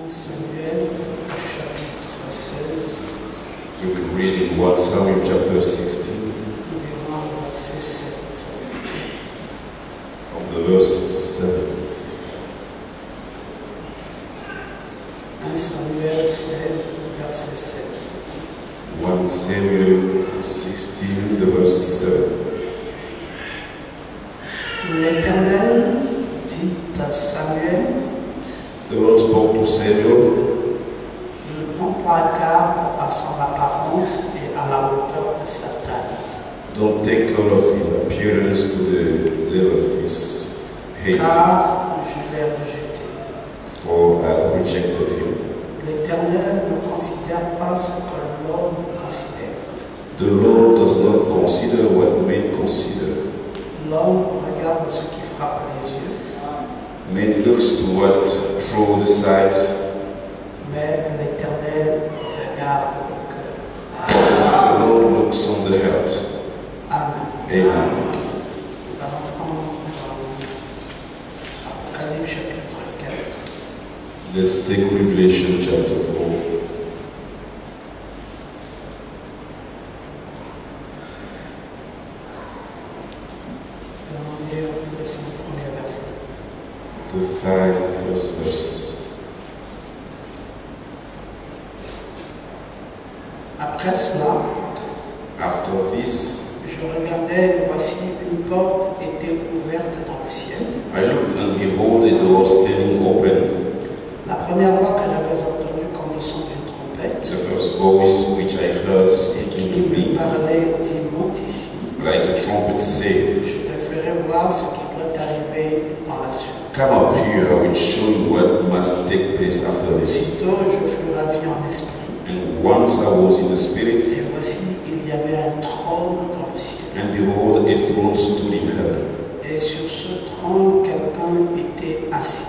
Samuel, chapitre 16. We will read in 1 Samuel chapter 16, Verset 7. from the verse 7. 1 Samuel 16, verset 7. 1 Samuel 16, the verse 7. L'Éternel dit à Samuel, The Lord spoke to Samuel, ne prends pas garde à son apparence et à la hauteur de sa taille. don't take care of his appearance to the level of his head, Car je l'ai rejeté. for I have rejected him. L'Éternel ne considère pas ce que l'homme considère. The Lord does not consider what men consider. L'homme regarde ce qui frappe les yeux, Man looks to what through the sight, mais l'Éternel regarde le cœur. the Lord looks on the heart. Amen. Amen. Nous allons prendre Apocalypse chapitre 4. Let's take Revelation chapter 4. Nous allons lire les 5 premiers versets. The 5 first verses. Après cela, After this, je regardais et voici une porte était ouverte dans le ciel. I looked and behold a door standing open. La première voix que j'avais entendue comme le son d'une trompette, The first voice which I heard et speaking qui to me me, parlait dit, monte ici, like a trumpet said, je te ferai voir ce qui doit arriver dans la suite. Come up here, I will show you what must take place after this. Aussitôt, je fus ravi en esprit, And once I was in the spirit, et voici, il y avait un trône dans le ciel. and behold, a throne stood in heaven, Et sur ce trône, quelqu'un était assis.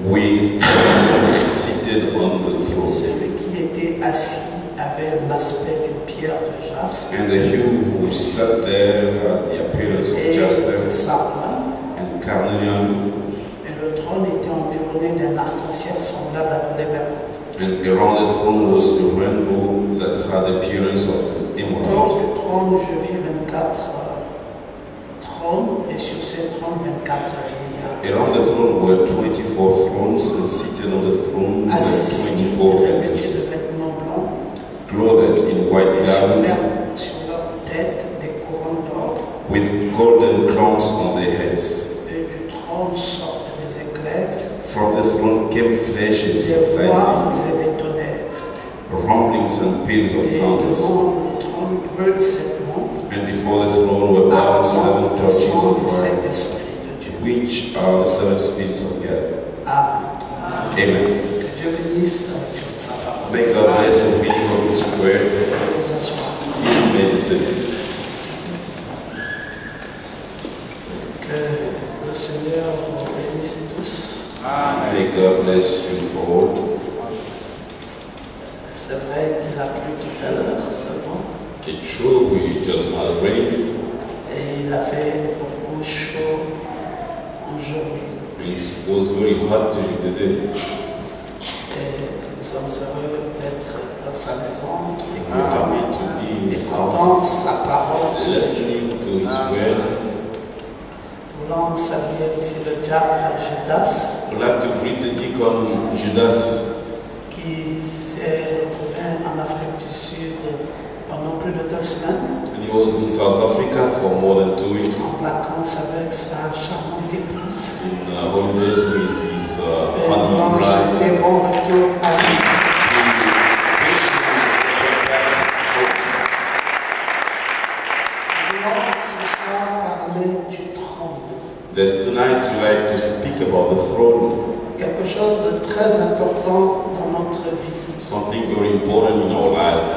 with someone seated on the throne. Celui qui était assis avait l'aspect d'une pierre de jaspe, And the hue who sat there had the appearance of et jasper de sarlat, and carnelian, et le trône était environné d'un arc-en-ciel semblable à l'émeraude. and around the throne was a rainbow that had the appearance of an Autour emerald. du trône, je vis 24 trônes, et sur ces trônes, 24 vieillards. Around the throne were 24 thrones, and seated on the throne were Assis, 24 revêtus elders, de vêtements blancs, clothed in white et garments, sur leur tête des couronnes d'or. with golden crowns on their heads. Et du trône sortent des éclairs, From the throne came flashes des of voix lightning, et des tonnerres. rumblings and peals of Et thunders. devant le trône brûlent 7 mondes, And before the throne were bowed 7 qui torches sont of les fire, 7 esprits de Dieu. which are the 7 spirits of God. Amen. Amen. Que Dieu bénisse la lecture de sa parole. May God bless the reading of His word. Nous asseoir. May the same. Que le Seigneur vous bénisse tous. May God bless you all. C'est vrai qu'il a plu tout à l'heure seulement. It's true, we just had rain. Et il a fait beaucoup chaud en journée. It was very hot during the day. Et nous sommes heureux d'être dans sa maison. We are happy to be in His Écoutant house, sa parole. listening to His word. Voulant saluer aussi le diable Judas, I'd like to greet the deacon Judas, qui s'est retrouvé en Afrique du Sud pendant plus de 2 semaines, and he was in South Africa for more than 2 weeks en vacances avec sa charmante épouse. in holidays with his Et honeymoon voulant lui bride. souhaiter bon retour à lui. Nous voulons ce soir parler du trône. There's tonight we like to speak about the throne, Quelque chose de très important dans notre vie. something very important in our life,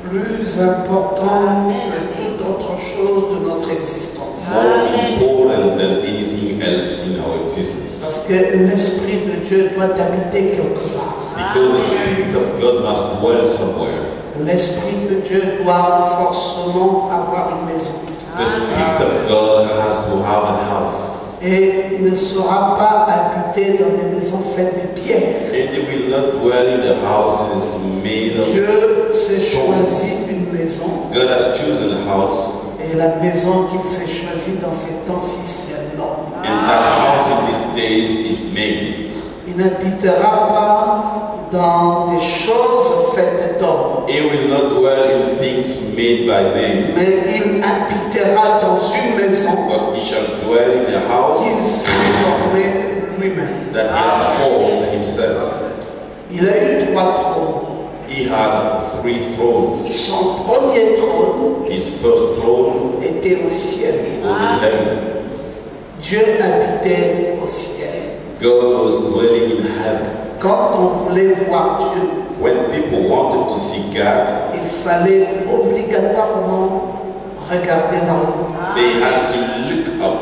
Plus important que toute autre chose de notre existence. more important than anything else in our existence. Parce que l'Esprit de Dieu doit habiter quelque part. Because the Spirit of God must dwell somewhere. L'Esprit de Dieu doit forcément avoir une maison. The Spirit of God has to have a house. Et il ne sera pas habité dans des maisons maisons faites de pierre. And they will not dwell in the houses made of Dieu s'est stones. choisi une maison. God has chosen a house, Et la maison qu'il s'est choisie dans ces temps-ci, c'est l'homme. and that house in these days is man. Il n'habitera pas dans des choses faites d'homme, He will not dwell in things made by man, mais il habitera dans une maison but he shall dwell in a qu'il house s'est formé lui-même. that he has formed himself. Il a eu 3 trônes. He had 3 thrones. Son premier trône His first throne était au ciel. was in heaven. Dieu habitait au ciel. God was dwelling in heaven. Quand on voulait voir Dieu, When people wanted to see God, il fallait obligatoirement regarder là-haut. they had to look up.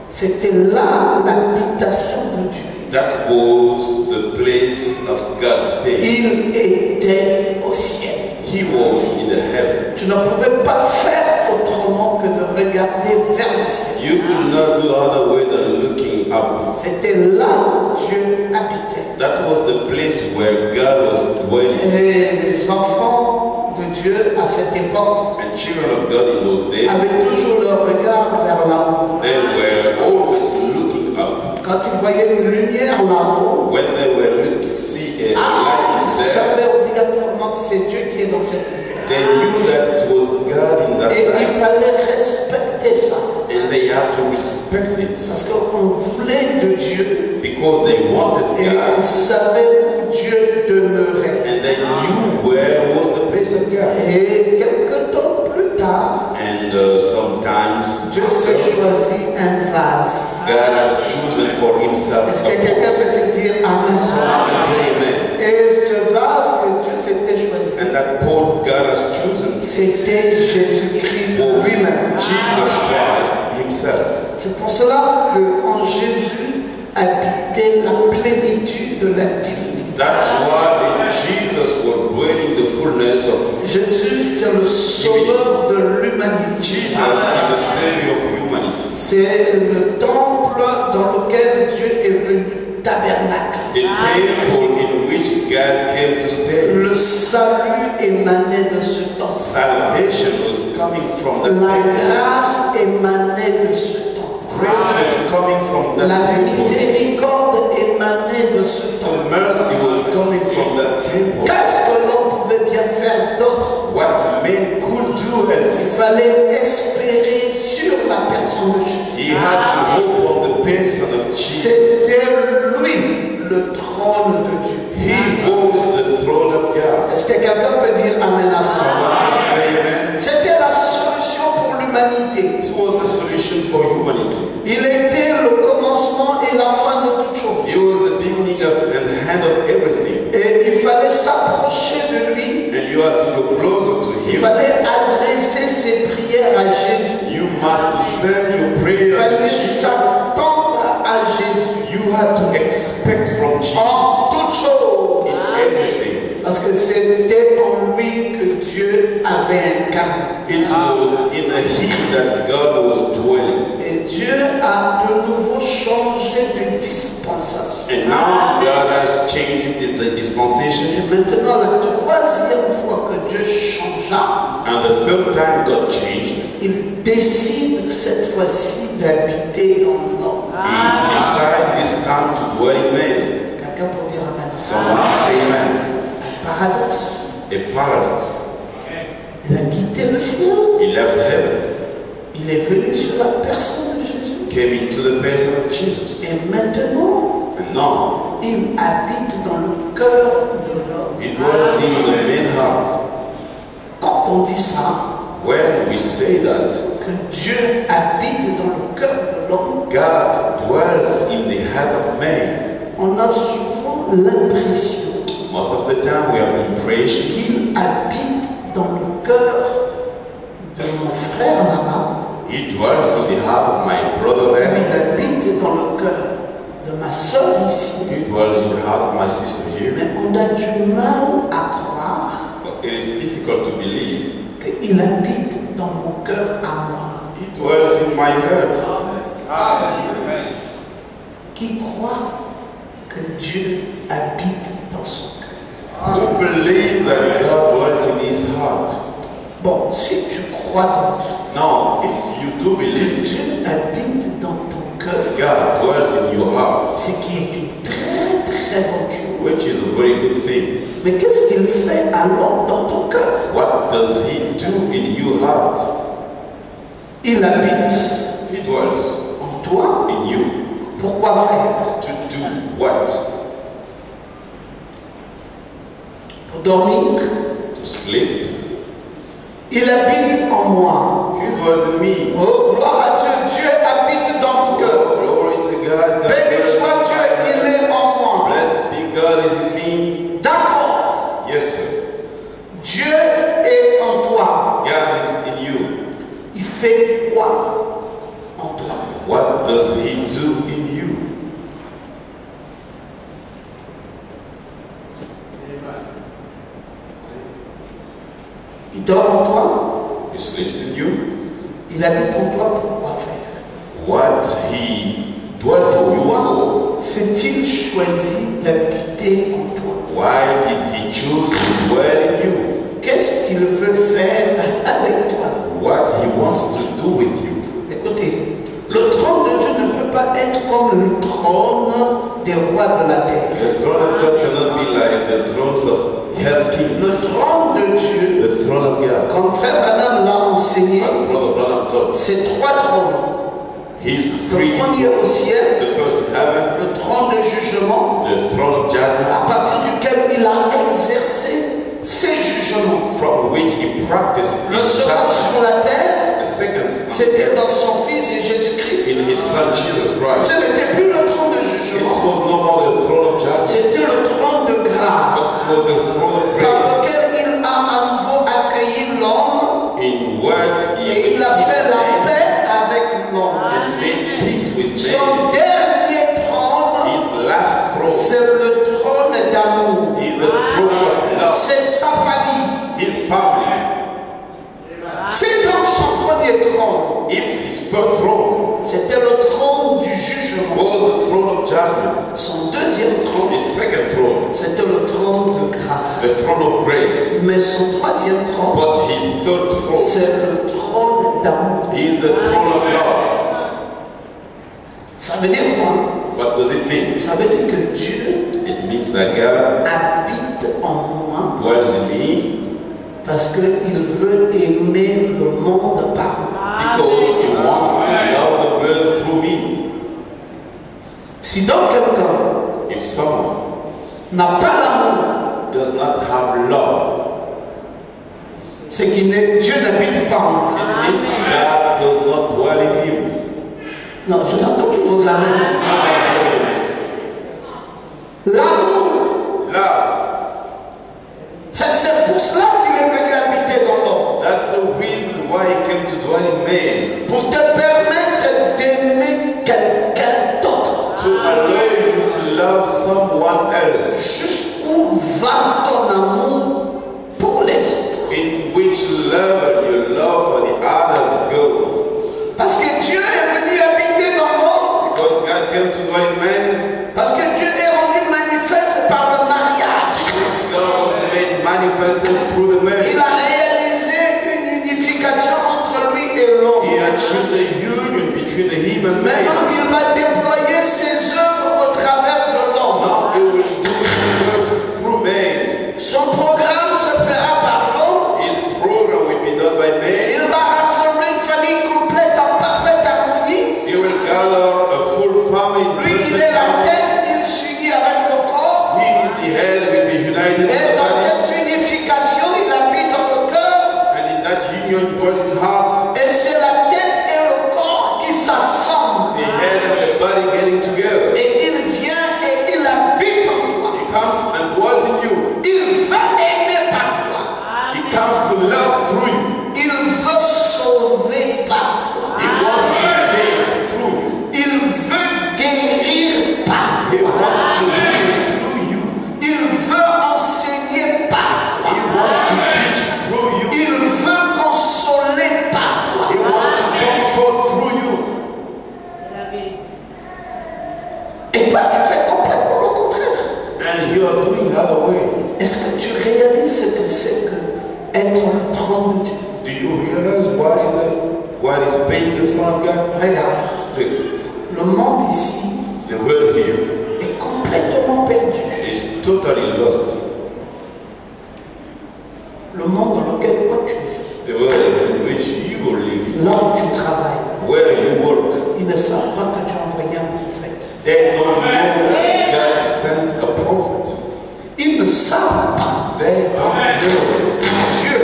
C'était là l'habitation de Dieu. That was the place of God's stay. Il était au ciel. He was in the heaven. Tu ne pouvais pas faire autrement que de regarder vers le ciel. You could not do other way than looking up. C'était là où Dieu habitait. That was the place where God was dwelling. Et les enfants de Dieu à cette époque And children of God in those days, avaient toujours leur regard vers là-haut. they were always looking up. Quand ils voyaient une lumière là-haut, When they were looking to see a ils light there, savaient obligatoirement que c'est Dieu qui est dans cette lumière. they knew that it was God in that Et il light. fallait respecter ça. And they had to respect it Parce qu'on voulait de Dieu because they wanted et on God savait où Dieu demeurait. and they knew where was the place of God. Et quelque temps plus tard, And sometimes Dieu s'est choisi un vase. God has chosen for himself Est-ce a que quelqu'un pot. peut dire Amen? Someone can say amen. Et ce vase que Dieu s'était choisi, And that pot God has chosen c'était Jésus-Christ was lui-même. Jesus Christ himself. C'est pour cela qu'en Jésus habitait la plénitude de la divinité. That's why in Jesus was dwelling the fullness of Jésus, c'est le sauveur de l'humanité. Jesus is the Savior of humanity. C'est le temple dans lequel Dieu est venu, tabernacle. The temple in which God came to stay. Le salut émanait de ce temple. Salvation was coming from the La temple. grâce émanait de ce temple. Grace was coming from that La temple. miséricorde émanait de ce The temple. mercy was coming from that temple. Qu'est-ce que l'on pouvait bien faire d'autre? What men could do Il else, fallait espérer sur la personne de Jésus. he had to hope on the person of Jesus. C'était lui le trône de Dieu. He was the throne of God. Est-ce que quelqu'un peut dire Amen à ça? Someone can say amen. C'était la solution pour l'humanité. This was the solution for humanity. Il était le commencement et la fin de toutes choses. He was the beginning of and the hand of everything. Et il fallait s'approcher de lui. And you have to go closer to Il him. fallait adresser ses prières à Jésus. You must send your Il prayer to fallait Jesus. s'attendre à Jésus You had to expect from Jesus en toutes choses. everything. Parce que c'était en lui que Dieu avait incarné. It was in him that God was dwelling. Et Dieu a de nouveau changé de dispensation. And now God has changed the dispensation. Et maintenant, la troisième fois que Dieu changea, And the third time God changed. il décide cette fois-ci d'habiter dans l'homme. He decided this time to dwell in man. Quelqu'un pour dire Amen. Someone to say amen. Un paradoxe. A paradox. Il a quitté le ciel. He left heaven, Il est venu sur la personne de Jésus. came into the person of Jesus. Et maintenant, And now il habite dans le cœur de l'homme. he dwells in the man's heart. Quand on dit ça, When we say that que Dieu habite dans le cœur de l'homme, God dwells in the heart of man, on a souvent l'impression most of the time we have the impression qu'il habite dans le cœur de mon frère là-bas, he dwells in the heart of my brother ou there. il habite dans le cœur de ma soeur ici. He dwells in the heart of my sister here. Mais on a du mal à croire But it is difficult to believe qu'il habite dans mon cœur à moi. he dwells in my heart. Qui croit que que Dieu habite dans son cœur. Who believe that God dwells in his heart? Bon, si tu crois donc Now, if you do que believe Dieu habite dans ton cœur, God dwells in your heart, ce qui est une très très bonne chose. which is a very good thing, Mais qu'est-ce qu'il fait alors dans ton cœur? what does he do in your heart? Il habite He dwells en toi. in you. Pourquoi faire? To do what? Pour dormir. To sleep. Il habite en moi. He dwells in me. Oh, gloire à Dieu. Dieu habite dans mon cœur. Glory to God. Béni soit Dieu, il est en moi. Blessed be God is in me. D'accord. Yes, sir. Dieu est en toi. God is in you. Il fait quoi en toi? What does he do in you? Il dort en toi. He sleeps in you. Il habite en toi pour quoi faire? What he dwells in you for? Pourquoi s'est-il choisi d'habiter en toi? Why did he choose to dwell in you? Qu'est-ce qu'il veut faire avec toi? What he wants to do with you? Écoutez, le trône de Dieu ne peut pas être comme les trônes des rois de la terre. The throne of God cannot be like the thrones of heaven Le kings. trône de Dieu, The throne of God, comme Frère Branham l'a enseigné, as Brother Branham taught, c'est trois trônes. he's Le three. premier au ciel, The first in heaven, le trône de jugement, the throne of judgment, à partir duquel il a exercé ses jugements. from which he practiced Le his second sur judgment. la terre, The second c'était dans son Fils et Jésus-Christ. in his son Jesus Christ. Ce n'était plus le trône de This jugement, was no more the throne of judgment. c'était le trône de grâce, This was the throne of par grace. lequel il a à nouveau accueilli l'homme In words, he et il a fait la received paix avec l'homme. and made peace with man. Son dernier trône, His last throne c'est le trône d'amour. is the throne of love. C'est sa famille. His family. C'est donc son premier trône. If his first throne C'était le trône du jugement. was the throne of judgment, Son deuxième trône, his second throne, c'était le trône de grâce. the throne of grace. Mais son troisième trône, But his third throne c'est le trône d'amour. is the throne of love. Ça veut dire quoi? What does it mean? Ça veut dire que Dieu It means that God habite en moi dwells in me parce qu'il veut aimer le monde par moi. because he wants to love the world through me. Si donc quelqu'un If someone n'a pas l'amour, does not have love, c'est que Dieu n'habite pas en lui. it means God does not dwell in him. Non, je n'entends plus vos amens. L'amour, Love. c'est pour cela qu'il est venu habiter dans l'homme. That's the reason why he came to dwell in man. Pour te permettre d'aimer quelqu'un d'autre. To allow you to love someone else. Jusqu'où va ton amour pour les autres? In which level your love for the others goes. Parce que Dieu est venu habiter dans l'homme. Because God came to dwell in man. Parce que Dieu est rendu manifeste par le mariage. God was made manifested through the man. Il a réalisé une unification entre lui et l'homme. He achieved the union between the him and man. Maintenant, il va déployer ses œuvres au travers de l'homme. Now he will do his works through man. Son programme se fera par l'homme. His program will be done by man. Il va rassembler une famille complète en parfaite harmonie. He will gather a full family. Lui, il est la tête, il s'unit avec le corps. He, the head, will be united with Et the dans body. cette unification, il habite dans le cœur. And in that union dwells in heart. Et c'est la tête et le corps qui s'assemblent. The head and the body getting together. Et il vient et il habite en toi. He comes and dwells in you. Il va aimer par toi. He comes to love through you. Il veut sauver par toi. He wants to save through you. Il veut guérir par He toi. wants to heal through you. Il veut enseigner par toi. He wants to teach through you. Il veut consoler par toi. He wants to comfort through you. Et toi, tu fais complètement le contraire. être le trône de Dieu. Do you realize what is that? What is being the throne of God? Regarde, Look, le monde ici the world here est complètement perdu. is totally lost. Le monde dans lequel toi tu vis, The world in which you are living, là où tu travailles, where you work, ils ne savent pas que tu as envoyé un prophète. they don't know God sent a prophet. Ils ne savent pas They don't know Dieu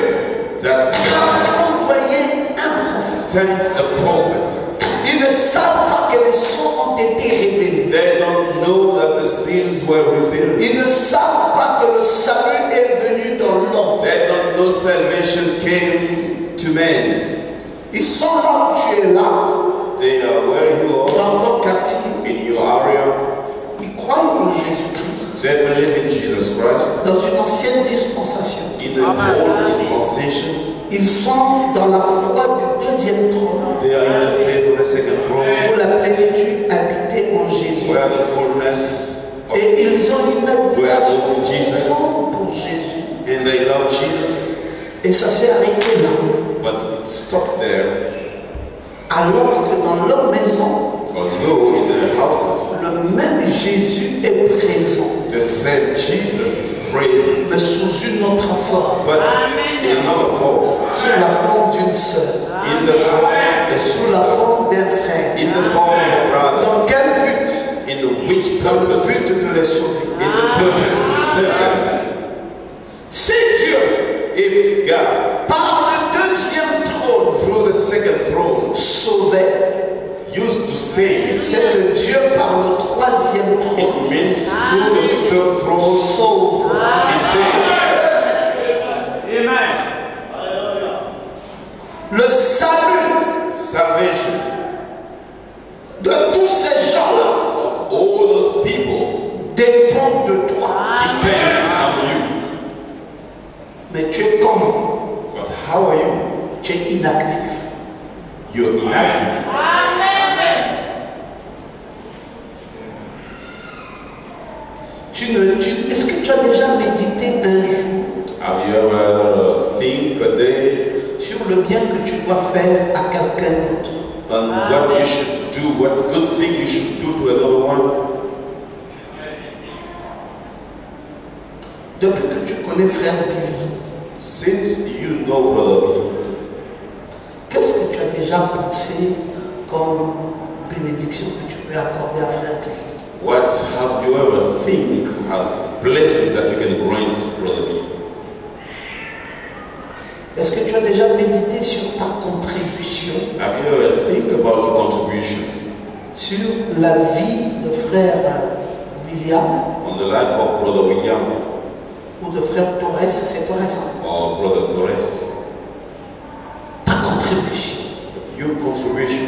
that God a envoyé un prophète. sent a prophet. Ils ne savent pas que les sons ont été révélés. They don't know that the sins were revealed. Ils ne savent pas que le salut est venu dans l'homme. They don't know salvation came to men. Ils sont là où tu es là, They are where you are, dans ton quartier. in your area. Ils croient en Jésus-Christ. They believe in Jesus Christ. Dans une ancienne dispensation. In the old dispensation, Ils sont dans la foi du deuxième trône, they are in the faith of the second throne, où la plénitude habitait en Jésus. where the fullness of, Et ils ont une admiration Where was Jesus? profonde pour Jésus. and they love Jesus, Et ça s'est arrêté là. but it stopped there. Alors que dans leur maison, Although in their houses, le même Jésus est présent, the same Jesus is present, mais sous une autre forme, but in another form, sous la forme d'une sœur, in the form of a sous la sister, forme d'un frère. in the form of a brother. Dans quel but? In which Dans le purpose? but de les sauver. In the purpose to save them. Si Dieu, If God, par le deuxième trône, through the second throne, sauvait, used to save, c'est que Dieu, par le troisième trône, it means through the third throne, sauve. He saves. Le salut Salvation de tous ces gens-là of all those people dépend de toi. depends on you. Mais tu es comme, But how are you? tu es inactif. You're inactive. Est-ce que tu as déjà médité un jour Have you ever think a day sur le bien que tu dois faire à quelqu'un d'autre? on what you should do, what good thing you should do to another one? Depuis que tu connais frère Billy, Since you know Brother Billy, qu'est-ce que tu as déjà pensé comme bénédiction que tu peux accorder à frère Billy? what have you ever think as blessings that you can grant Brother Billy? Est-ce que tu as déjà médité sur ta contribution, Have you ever think about the contribution sur la vie de frère William on the life of Brother William ou de frère Torres? C'est Torres, hein? or Brother Torres? Ta contribution. Your contribution.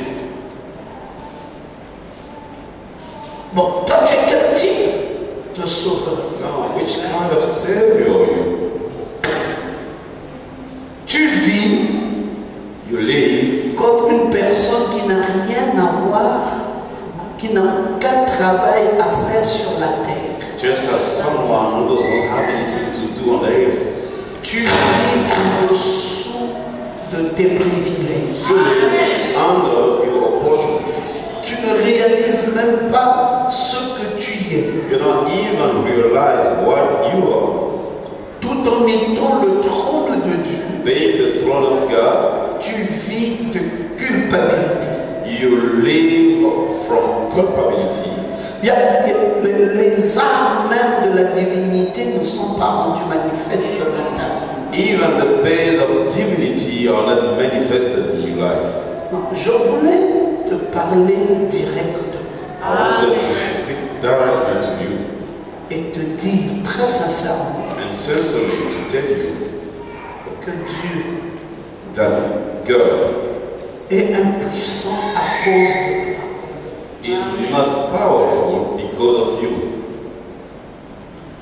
Bon, toi tu es quel type de sauveur? Now, which kind of Savior are you? Tu vis You live comme une personne qui n'a rien à voir, qui n'a qu'un travail à faire sur la terre. just as someone who does not have anything to do on the earth. Tu vis en dessous de tes privilèges. You live under your opportunities. Tu ne réalises même pas ce que tu es. You don't even realize what you are. Tout en étant le trône de Dieu, Being the throne of God, tu vis de culpabilité. you live from culpability. Les arts même de la divinité ne sont pas rendus manifestes dans ta vie. Even the base of divinity are not manifested in your life. Donc, je voulais te parler directement I wanted to speak directly to you et te dire très sincèrement and sincerely to tell you que Dieu that God est impuissant à cause de toi. is not powerful because of you.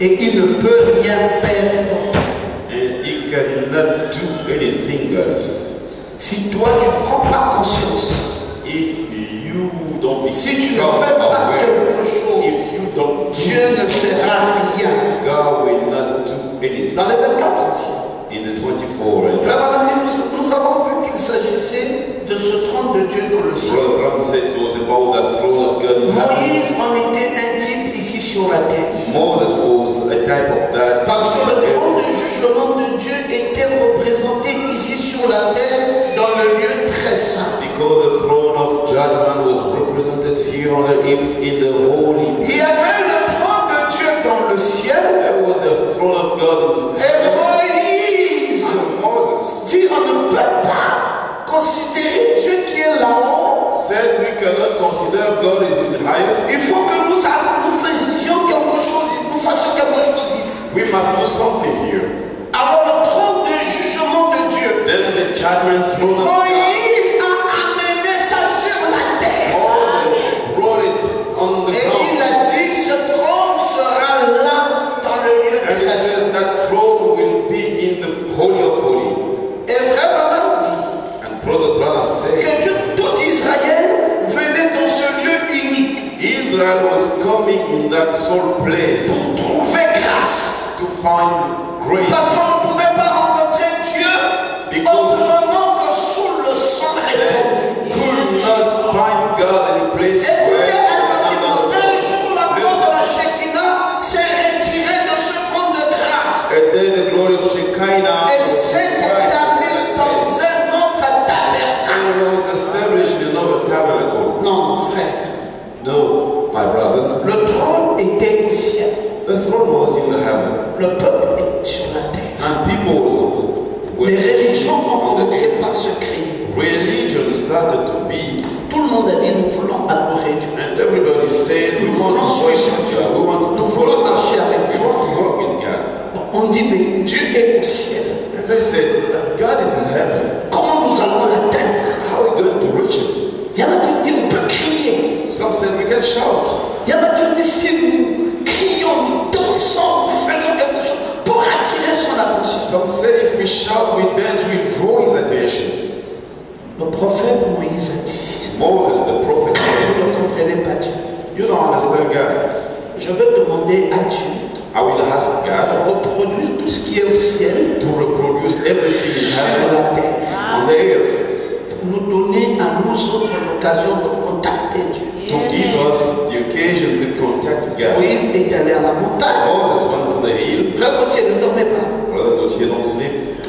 Et il ne peut rien faire pour toi. And He cannot do anything else. Si toi tu ne prends pas conscience, If you don't si tu ne become fais pas aware, quelque chose, if you don't Dieu ne do, fera rien. God will not do anything. Dans les 24 anciens, In the 24 before. And Frère Branham dit, nous avons vu qu'il s'agissait de ce trône de Dieu dans le ciel. Brother Branham said it was about the throne of God in heaven. Moïse en était un type ici sur la terre. Moses was a type of that. Parce que le trône de jugement de Dieu était représenté ici sur la terre dans le lieu très saint. Because the throne of judgment was represented here on the earth in the holy. Il y avait le trône de Dieu dans le ciel. That was the throne of God in Et heaven. Moïse And Moses dit on ne peut pas considérer Dieu qui est là-haut. said we cannot consider God is in the highest. Il faut que nous fassions quelque chose ici. We must do something here. Alors le trône de jugement de Dieu. Then the judgment throne of God. Moïse a amené ça sur la terre. Moses brought it on the Et il ground. a dit ce trône sera là dans le lieu And he très saint. said that throne will be in the holy of holy. Et frère Branham dit And Brother Branham said que tout Israël venait dans ce lieu unique Israel was coming in that sole place pour trouver grâce. to find grace. Parce qu'on ne pouvait pas rencontrer Dieu autrement que sous le sang They répandu. could not find God in a place Écoutez where attentivement, un jour la gloire de la Shekinah s'est retirée de ce trône de grâce and then the glory of Shekinah et was s'est établie dans un autre tabernacle. and was established in another tabernacle. Non, mon frère, No, my brothers, le trône était au ciel, the throne was in the heaven, le peuple était sur la terre. and people were Les religions ont on the commencé earth. par se créer. Religion started to be, Tout le monde a dit nous voulons adorer Dieu. and everybody said we Nous want voulons to worship suivre God, Dieu. we want to Nous voulons follow marcher God, avec we Dieu. want to walk with God. On dit mais Dieu est au ciel. And they said that God is in heaven. Comment nous allons l'atteindre? How are we going to reach Him? Il y en a qui ont dit on peut crier. Some said we can shout. Il y en a qui ont dit si nous crions, nous dansons, nous faisons quelque chose pour attirer son attention. Some said if we shout, we dance, we draw His attention. Le prophète Moïse a dit Moses, the prophet, vous ne comprenez pas Dieu. you don't understand God. Je vais demander à Dieu I will ask de God reproduire tout ce qui est au ciel to reproduce everything in sur heaven la terre. on the earth, Pour nous donner à nous autres l'occasion de contacter Dieu. to give us the occasion to contact God. Moïse est allé à la montagne. Moses went to the hill. Frère Gauthier, ne dormez pas. Brother Gauthier, don't sleep.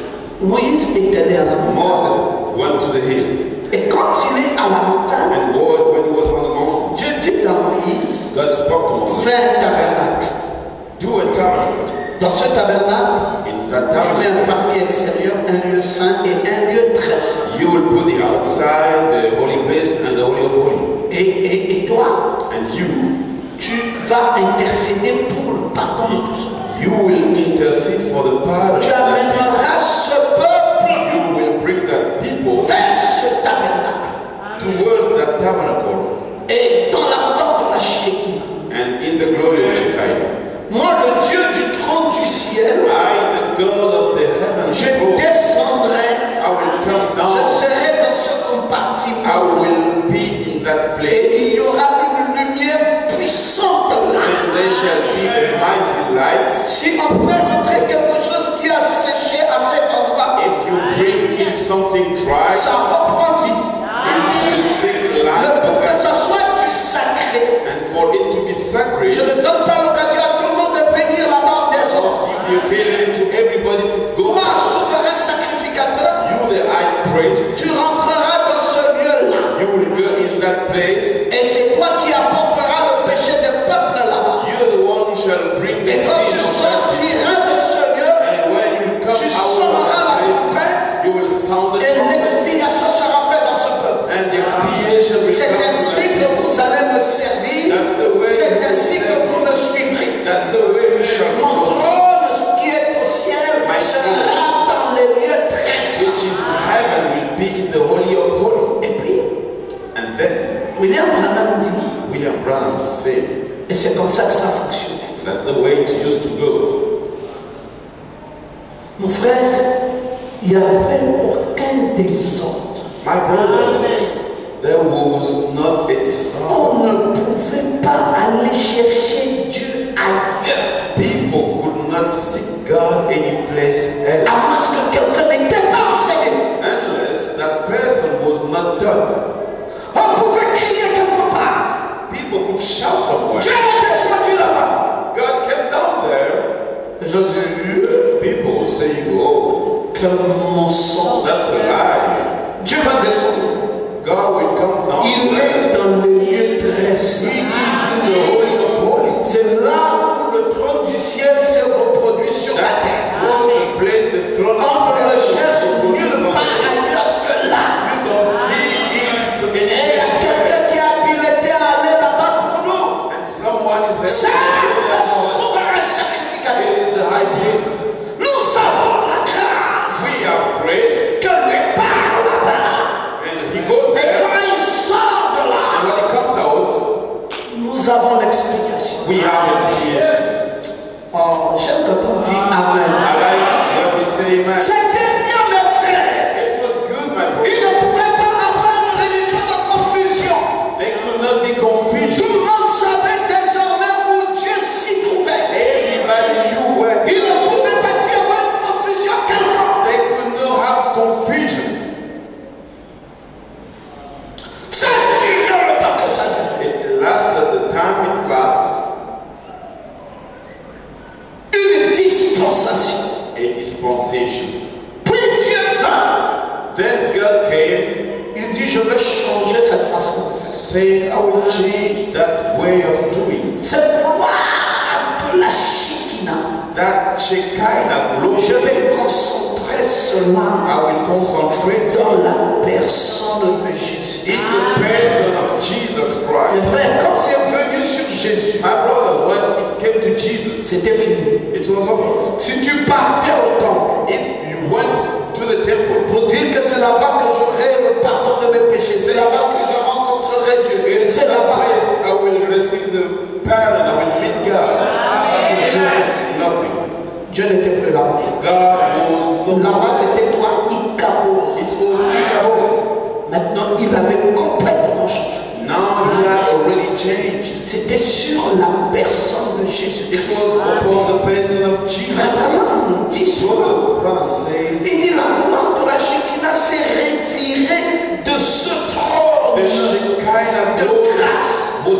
Moïse est allé à la montagne. Moses went to the hill. Et quand il est à la montagne, And God, when he was on the mountain, Dieu dit à Moïse, God spoke to Moses. fais un tabernacle. Do a tabernacle. Dans ce tabernacle, In that tu mets un tabernacle, parvis extérieur, un lieu saint et un lieu très saint. you will put the outside, the holy place, and the holy of holy. Et toi, And tu vas intercéder pour le pardon de tout ça. you will intercede for the pardon. Tu amèneras ce peuple You will bring that people vers ce tabernacle. towards that tabernacle Et dans la gloire de la Shekinah. and in the glory of Shekinah. Moi, le Dieu du trône du ciel, I, the God of the heaven, je descendrai, I will come je down. serai dans ce I compartiment. will be in that Et place. il y aura une lumière puissante là. And there shall be a mighty light. Si on fait rentrer quelque chose qui a séché à cet endroit, If you bring in something dry, ça reprend vie. it will take Mais life. pour que ça soit du sacré, And for it to be sacred, je ne donne pas l'occasion à tout le monde de venir là-bas des autres. give the occasion to everybody to go. Toi, souverain sacrificateur, You, the high priest, tu rentreras dans ce lieu-là. you will go in that place. Et c'est toi qui apporteras le péché des peuples là-bas. You're the one who shall bring the Et quand sin tu of that. sortiras de ce lieu, And when you come tu out of sonneras la that place, trompette you will sound the et trumpet. l'expiation sera faite dans ce peuple. And the expiation will C'est come ainsi to que that. vous allez me servir. That's the way. C'est ainsi que vous me suivrez. That's the way we shall Mon go. trône qui est au ciel sera dans les lieux très saints. Which is heaven will be in the holy of holy. Et puis, And then William Branham dit, William Branham said, et c'est comme ça que ça fonctionne. that's the way it used to go. Mon frère, il n'y avait aucun désordre. My brother, there was not a disorder. On ne pouvait pas aller chercher Dieu ailleurs. People could not seek God any place À else. moins que quelqu'un ait shout somewhere. Dieu est descendu là-bas. God came down there. Les gens disent, People will say, oh, quel mensonge. that's a lie. Dieu va descendre. God will come down Il there. est dans les lieux très He saints. is in the Holy of Holies. C'est là où le trône du ciel s'est reproduit sur la That's terre. the place the throne On of ne le God cherche is nulle part ailleurs que là. You don't see it Et il y a quelqu'un qui a piloté à aller là-bas pour nous. and someone is C'est helping le you. souverain sacrificateur. It is the high priest. Nous avons la grâce We have grace, que lui part là-bas. and he goes Et there, quand il sort de and là, when he comes out, nous avons l'explication. we have expiation. Oh, j'aime quand on dit Amen. I like when we say amen. C'était bien, mes frères. It was good, my Il brother. ne pouvait pas avoir une religion de confusion. There could not be Tout confusion. le monde savait désormais où Dieu s'y trouvait. Everybody knew where. Il ne pouvait pas y avoir une confusion quelconque. They could not have confusion. Ça dure le temps que ça dure. It lasted the time it lasted. Une dispensation. A dispensation. Puis Dieu vint. Then God came, Il dit, je vais changer cette façon de faire. saying, I will change that way of doing. Cette gloire de la Shekinah. That Shekinah Je glory, vais concentrer cela I will concentrate dans on la personne de Jésus. in the person of Jesus Mes Christ. frères, quand c'est venu sur Jésus, My brothers, when it came to Jesus, c'était fini. it was over. Si tu partais au temple If you went to the temple, pour dire que c'est là-bas que j'aurai le pardon de mes péchés, c'est là-bas que je rencontrerai Dieu, in c'est that là-bas. place I will receive the pardon, I will meet God. Nothing. Dieu n'était plus là-bas. God was no Là-bas, more. c'était toi, Icaro. It was Ichabod. Maintenant, il avait complètement changé. Now he had already changed. C'était sur la personne de Jésus. It was upon the person of Jesus. Frère Branham dit cela. Brother Branham says, Il dit la gloire de la Shekinah s'est retirée de ce trône the Shekinah de glory grâce was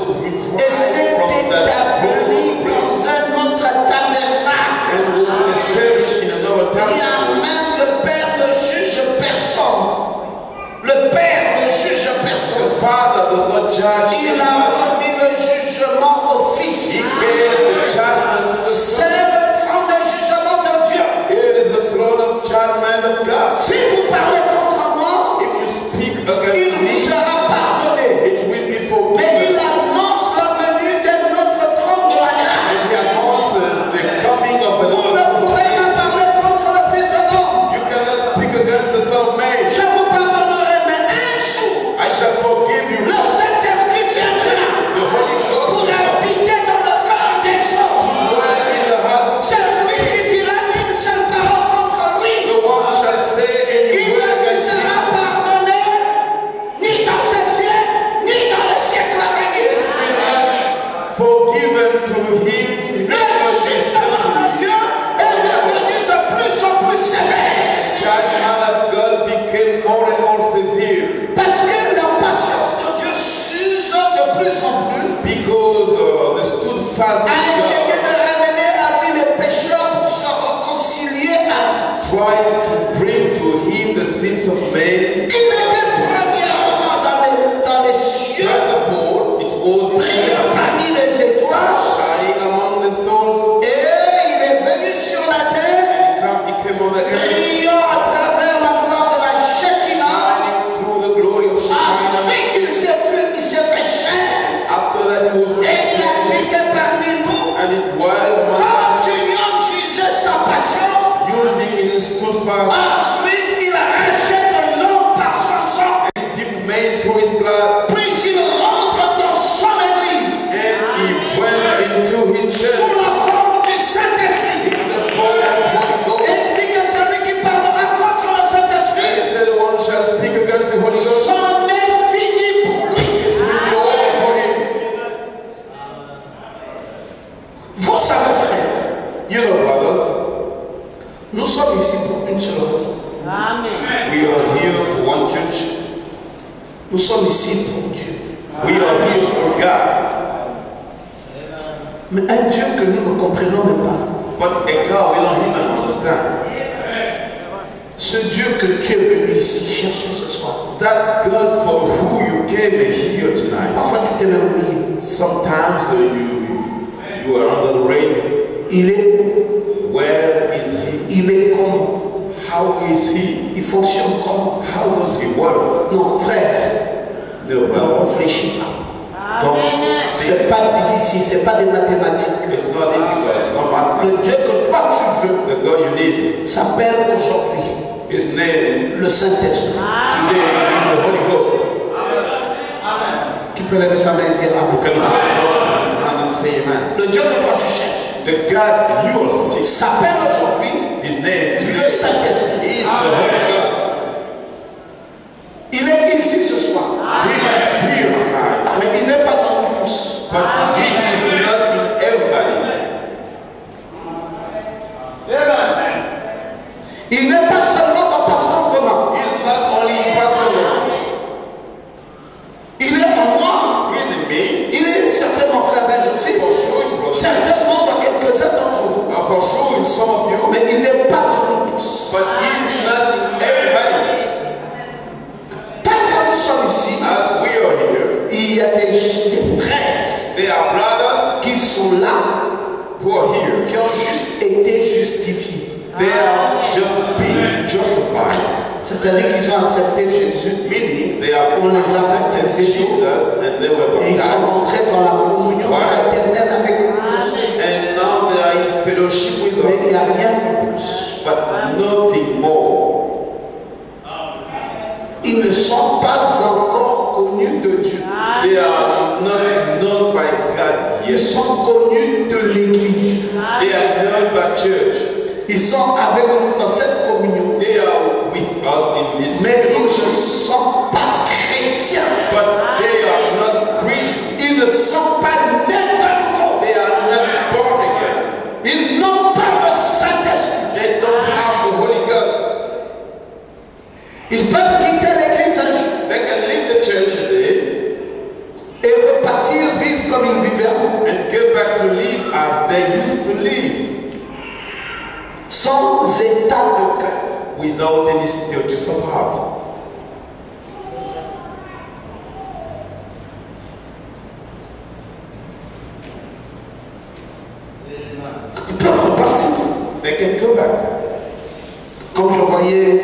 et s'est withdrawn from that établie throne dans un autre tabernacle. and was established in another Il y a tabernacle. même le Père ne juge personne. Le Père ne juge The personne. Father does not judge. Il a remis le jugement au Fils. He gave the judgment to the C'est Son. le trône de jugement de Dieu. It is the throne of judgment of God. Si vous parlez contre moi, If you speak il against vous me, sera pardonné. it will be Mais forgiven. il annonce la venue de notre trône de la grâce. And he announces the coming of the Vous ne pouvez pas parler contre le Fils de l'homme. You cannot speak against the Son of Man. Je vous pardonnerai, mais un jour, I shall forgive you. le Saint-Esprit viendra The Holy Ghost pour will come habiter dans le cœur des autres. to dwell in the hearts of C'est lui qui dira une seule parole contre lui. the one who shall say any Il word ne lui against sera him. pardonné ni dans ce siècle, ni dans le siècle à venir. Will not forgiven to him in Le this jugement de century. Dieu est devenu de plus en plus sévère. Judgment of God became more and more severe Parce que la patience de Dieu s'use de plus en plus because the steadfastness à of essayer God de ramener à lui les pécheurs pour se réconcilier à lui. tried to bring to him the sins of men. Il était premièrement dans les cieux, First of all, it was in brillant heaven, parmi les étoiles, shining among the stars. et il est venu sur la terre, He came on the earth, brillant à travers la gloire de la Shekinah. shining through the glory of Shekinah. Ensuite, il s'est fait chair After that, he was et il a raised, quitté parmi nous. and it while among us, Continuant d'user sa patience. using his steadfast Ensuite, il rachète l'homme par son sang. and deep made through his blood, Puis il rentre dans son église and he went into his sous church la forme du Saint-Esprit. in the form of Holy Et Ghost. il dit que celui qui parlera contre le And he Saint-Esprit, said, the one who shall speak against the Holy Ghost, c'en est fini pour lui. it will be over for him. Vous savez, frère, You know, brothers, nous sommes ici pour une seule raison. Amen. we are here for one church. Nous sommes ici pour Dieu. We are here for God. Mais un Dieu que nous ne comprenons même pas. But a God we don't even understand. Ce Dieu que tu es venu ici chercher ce soir. That God for who you came here tonight. Parfois tu t'es même oublié. Sometimes you are under the rain. Il est. Where is He? Il est comment? How is He? Il fonctionne comment? How does He work? Non, frère. No, Ne brother. réfléchis pas. Don't C'est think. pas difficile, c'est pas des mathématiques. It's not difficult. It's not Le mathematics. Dieu que toi tu veux The God you need. s'appelle aujourd'hui His name le Saint-Esprit. today is the Holy Ghost. Qui peut lever sa main et dire You Amen. can lift up his hand and say amen. Le Dieu que toi tu cherches The God you are seeking. s'appelle aujourd'hui His name le today Saint-Esprit. is the Holy Ghost. Il est ici ce soir, He is here tonight. mais il n'est pas dans nous tous. But He is not in everybody. Il n'est pas seulement dans Pasteur Romain. He is not only in Pastor Roman. Il est en moi. He is in me. Il est certainement frère Benj aussi. For sure in brother. Certainement dans quelques-uns d'entre vous. For sure in some of you. Mais il n'est pas dans nous tous. But He is not in everybody. Tant que nous sommes ici, As we are here, il y a des frères there are brothers qui sont là, who are here. qui ont juste été justifiés. They have just been justified. C'est-à-dire qu'ils ont accepté Jésus Meaning they have On les a accepted baptisés. Jesus and they were et ils sont baptized. entrés dans la communion fraternelle avec nous tous. And now they are in fellowship with Mais il n'y us. a rien de plus. But nothing more. Ils ne sont pas encore connus de Dieu. They are not known by God Ils yet. sont connus de l'Église. They are known by church. Ils sont avec nous dans cette communion. They are with us in this Mais ils ne fellowship. sont pas chrétiens. But they are not Christians. Ils ne sont pas nés de nouveau. They are not born again. Ils n'ont pas le Saint-Esprit. They don't have the Holy Ghost. Ils peuvent quitter l'Église un jour They can leave the church today et repartir vivre comme ils vivaient avant. and get back to live as they used to live. Sans état de cœur. Without any status of heart. Ils peuvent repartir. They can go back. Comme je voyais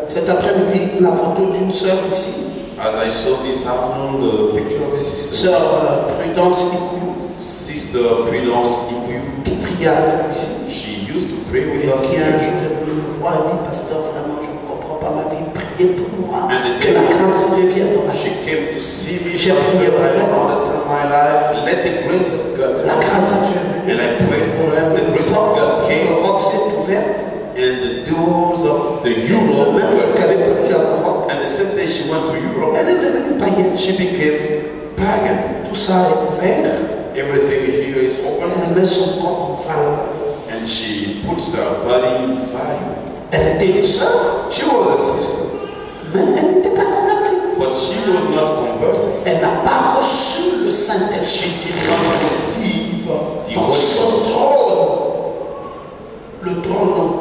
cet après-midi la photo d'une sœur ici, As I saw this afternoon the picture of a sister, sœur Prudence Ikouyou, Sister Prudence Ikouyou. qui prie avec nous ici, She used to pray with et us qui un here. jour est venue me voir et dit, pasteur, vraiment, je ne comprends pas ma vie, priez pour moi, And the que la grâce de Dieu vienne dans ma She vie. came to see me. J'ai Pastor, prié pour I don't elle. understand my life. Let the grace of God La come. grâce de Dieu est venue. And I prayed for her. The grace of God came. L'Europe s'est ouverte. And the doors of the Le Europe même jour were qu'elle est partie en Europe, And the same day she went to Europe, elle est devenue païenne. she became pagan. Tout ça est ouvert. Everything here is open. Elle met son corps en valeur. And she puts her body in value. Elle était une sœur, She was a sister, mais elle n'était pas convertie. but she was not converted. Elle n'a pas reçu le Saint-Esprit. She did not receive the Dans Holy son Ghost. trône, le trône,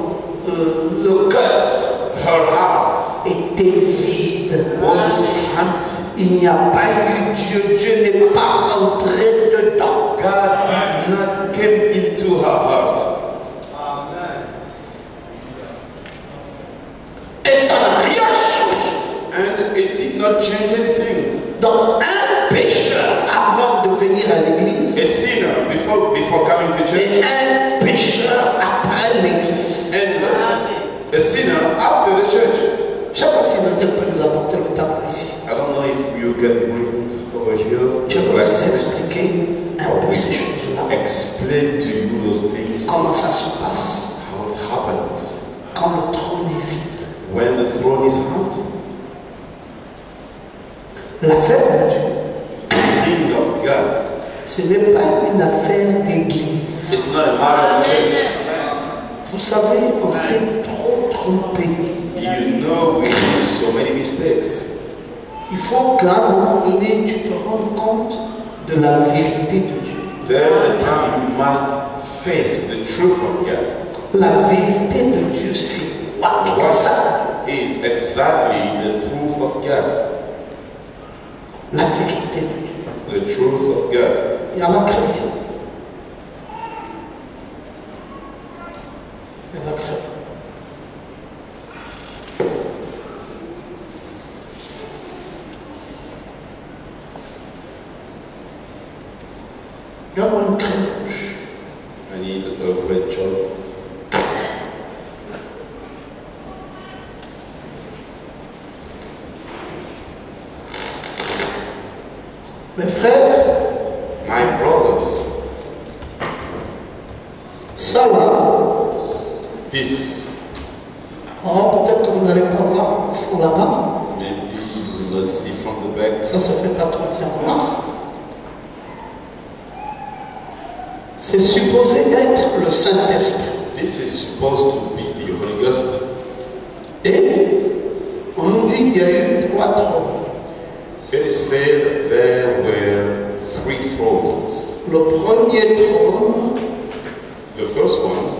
le cœur Her heart était vide. was empty. Il n'y a pas eu Dieu. Dieu n'est pas entré dedans. God did not come into her heart. Et ça n'a rien changé. And it did not change anything. Donc, un pécheur avant de venir à l'église A sinner before coming to church, et un pécheur après l'église. and a sinner after the church. Je ne sais pas si Nathan peut nous apporter le tableau ici. I don't know if you can bring over here. Je vais vous expliquer un peu ces choses-là. Explain to you those things, Comment ça se passe how it happens quand le trône est vide. when the throne is empty. L'affaire de Dieu, The thing of God, ce n'est pas une affaire d'église. it's not a matter of church. Vous savez, on s'est trop trompé. You know we do so many mistakes. Il faut qu'à un moment donné, tu te rendes compte de la vérité de Dieu. There's a time you must face the truth of God. La vérité de Dieu, c'est quoi ça? What is exactly the truth of God? La vérité de Dieu. The truth of God. Il y a la chrétien. Il y a la chrétien. Donne-moi une crème rouge. I need a red job. Mes frères, My brothers, ça là, this, oh, peut-être que vous n'allez pas voir au fond là-bas, maybe you will see from the back. ça se fait pas trop bien voir. C'est supposé être le Saint-Esprit. This is supposed to be the Holy Ghost. Et on nous dit qu'il y a eu 3 trônes. It is said there were 3 thrones. Le premier trône, The first one,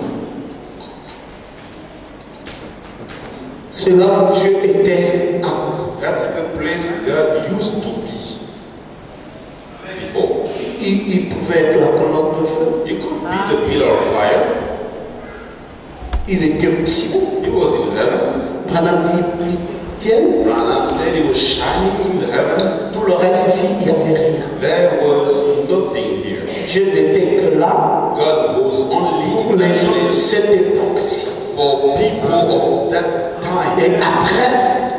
c'est là où Dieu était avant. that's the place God used to be before. Il pouvait être la colonne de feu. It could be the pillar of fire. Il était au ciel. It was in heaven. Branham dit, tienne. Branham said it was shining in the heaven. Tout le reste ici, il n'y avait rien. There was nothing here. Dieu n'était que là God was only pour in les that gens de place cette époque-ci. for people of that time. Et après,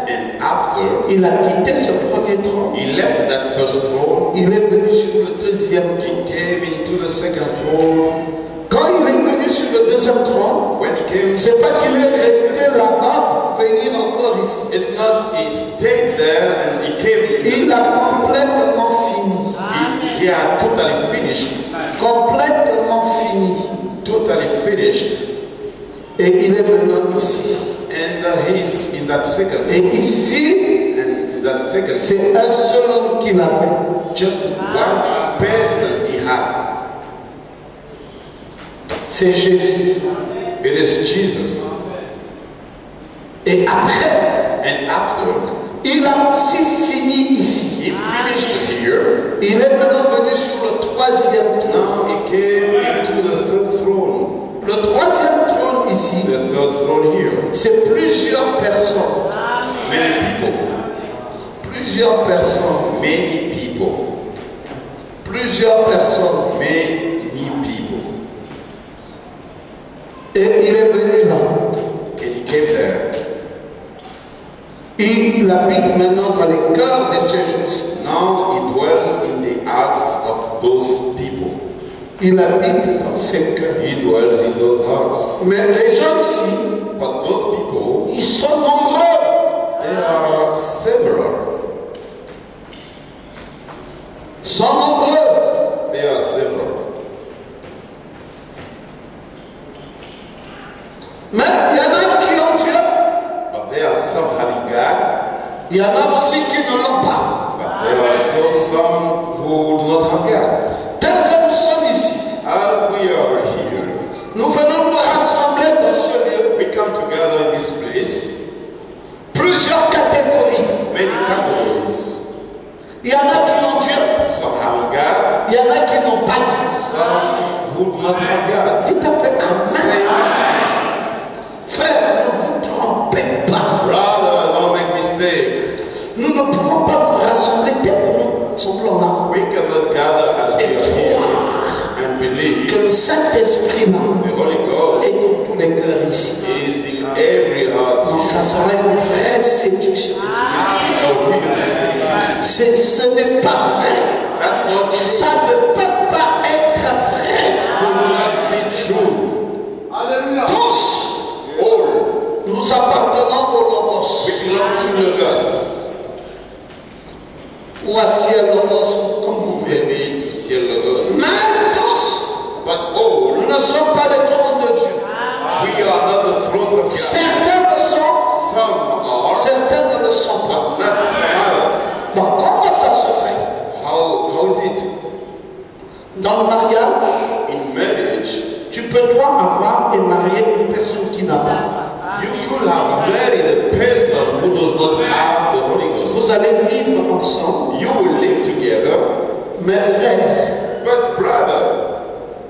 And after il a quitté ce premier trône. he left that first throne, Il est venu sur le deuxième he trône. came into the second throne. Quand il est venu sur le deuxième trône, When he came, c'est pas qu'il est resté là-bas pour venir encore ici. it's not he stayed there and he came. Il a complètement fini. He had totally finished. Complètement fini. Totally finished. Et il est maintenant ici. And he's in that second Et throne. ici, And in that second throne, c'est un seul homme qu'il avait. just one person he had. C'est Jésus. It is Jesus. Et après, And after il a aussi fini ici. he finished here, Il est maintenant venu sur le troisième trône. now he came into the third throne. Le troisième trône ici, The third throne here. c'est plusieurs personnes. It's many people. Plusieurs personnes. Many people. Plusieurs personnes. Many people. Et il est venu là. And he came there. Il habite maintenant dans les cœurs de ces gens. Now he dwells in the hearts of those people. Il habite dans ces cœurs. He dwells in those hearts. Mais les gens ici, But those people, ils sont nombreux. they are several. Ils sont nombreux. They are several. Mais il y en a qui ont Dieu. But there are some having God. Il y en a aussi qui ne l'ont pas. But there are also some who do not have God. Tel que nous sommes ici, As we are here, nous venons nous rassembler dans ce lieu. we come together in this place. Plusieurs catégories. Many categories. Il y en a qui ont Dieu. Some having God. Il y en a qui n'ont pas Dieu. Some who do not have God. Dites un peu Say Amen. amen. Frère, ne vous trompez pas. Brother, don't make mistake. Nous ne pouvons pas nous rassembler dès que nous sommes là. We cannot gather as we are here and believe Que le Saint-Esprit là the Holy Ghost est dans tous les cœurs ici. is in every heart. Non, ça serait une vraie séduction. A real seduction. Ce n'est pas vrai. That's not true. Ça ne peut pas être vrai. Could not be true. Tous, All nous appartenons au Logos. we belong to Logos. Ou à ciel Logos, comme vous voulez. Maybe to see Logos. Mais tous, But all, nous ne sommes pas les trônes de Dieu. we are not the thrones of God. Certains le sont, Some are, certains ne le sont pas. not some others. Donc comment ça se fait? How is it? Dans Dans le mariage, In marriage, tu peux toi avoir et marier une personne qui n'a pas. you could have married a person who does not have the Holy Ghost. Vous allez vivre ensemble, You will live together, mes frères. but brother,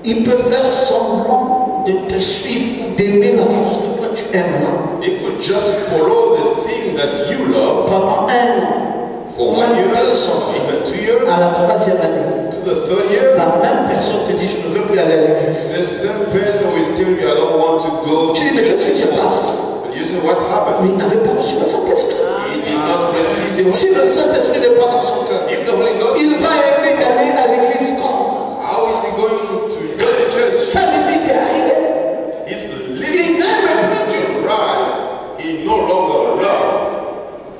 Il peut faire semblant de te suivre ou d'aimer la chose que toi tu aimes he could just follow the thing that you love pendant 1 an, for ou 1 même year, 2 ans, even 2 years, à la 3e année. to the 3rd year. La même personne te dit je ne veux plus aller à l'église. The same person will tell you, I don't want to go. Tu dis mais qu'est-ce qui se passe? And you say, what's happened? Mais il n'avait pas reçu le Saint-Esprit. He did not receive the Si le Saint-Esprit n'est pas dans son cœur, If the Holy Ghost, il va aimer d'aller à l'église quand how is he going to go to church? sa limite est arrivée. He's Il living aime as Dieu. to drive. He no longer love.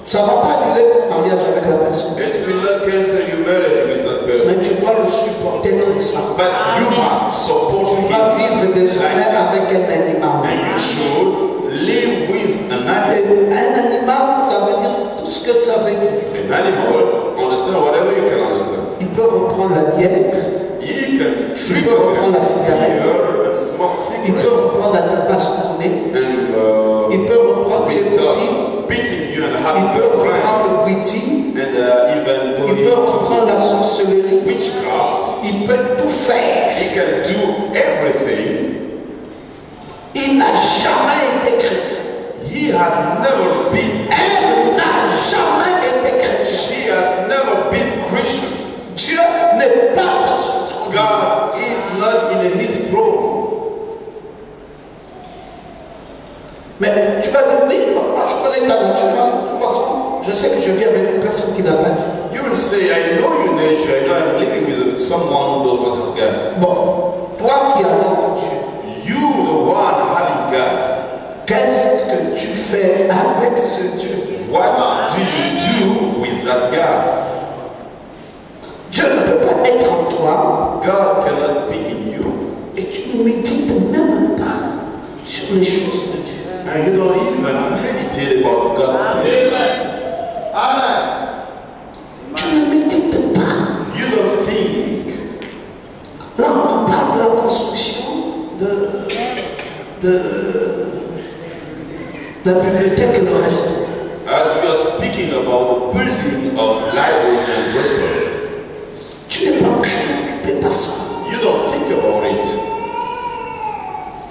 Ça ne va pas annuler ton mariage avec la personne. It will not cancel your marriage with that Mais person. tu dois le supporter comme ça. But you must support Tu vas him. vivre désormais avec un animal. And you should live with an animal. Et un animal, ça veut dire tout ce que ça veut dire. An animal, understand whatever you can understand. Il peut reprendre la bière, He can drink peut reprendre la cigarette. beer and smoke il peut cigarettes. reprendre la bastonner, And il peut reprendre ses copines, without beating you and il having peut your reprendre friends. le witty, And even il going peut to reprendre la sorcellerie, witchcraft. il peut tout faire. He can do everything. Il n'a jamais été chrétien. He has never been. Elle n'a jamais été chrétienne. She has never been Christian. Dieu n'est pas dans son trône. God is not in his throne. Mais tu vas dire, oui, moi je connais ta nature. De toute façon, je sais que je vis avec une personne qui n'a pas Dieu. You will say, I know your nature. I know I'm living with someone who does not have God. Bon, toi qui as donc Dieu, You, the one having God. qu'est-ce que tu fais avec ce Dieu? What do you do with that God? Dieu ne peut pas être en toi God cannot be in you. et tu ne médites même pas sur les choses de Dieu. And you don't even meditate about God's things. Tu ne médites pas. You don't think. Là, on parle de la construction de la bibliothèque et le restaurant. As we are speaking about the building of library and restaurant, Tu n'es pas préoccupé par ça. you don't think about it.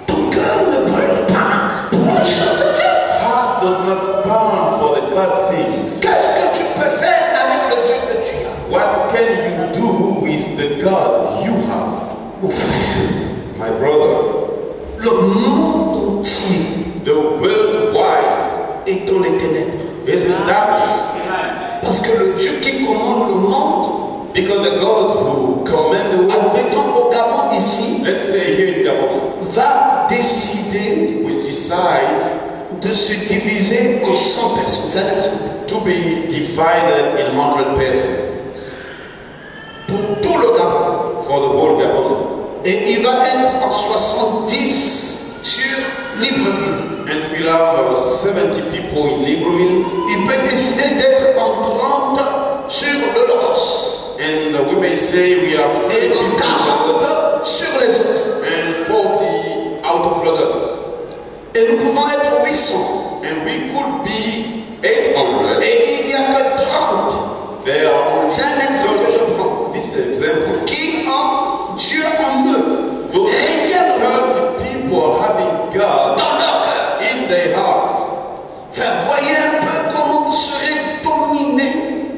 Ton cœur ne brûle pas pour les choses de Dieu. Heart does not burn for the God things. Qu'est-ce que tu peux faire avec le Dieu que tu as? What can you do with the God you have? Mon frère, My brother, le monde entier the world wide est dans les ténèbres. is in darkness. Parce que le Dieu qui commande le monde, Because the God who command the world, admettons au Gabon ici, let's say here in Gabon, va décider will decide de se diviser en 100 personnes. C'est un exemple. to be divided in 100 persons Pour tout le Gabon. for the whole Gabon. Et il va être en 70 sur Libreville. And we'll have 70 people in Libreville. Il peut décider d'être en 30 sur le Logos. And we may say we have 30 Et en people in Lagos 40 sur les autres. and 40 out of Lagos. Et nous pouvons être 800. And we could be 800. Et il n'y a que 30. There are only C'est un exemple que je prends. this example. Qui ont Dieu en eux. Those Réellement. 30 people having God Dans leur cœur. in their heart. Enfin, voyez un peu comment vous serez dominé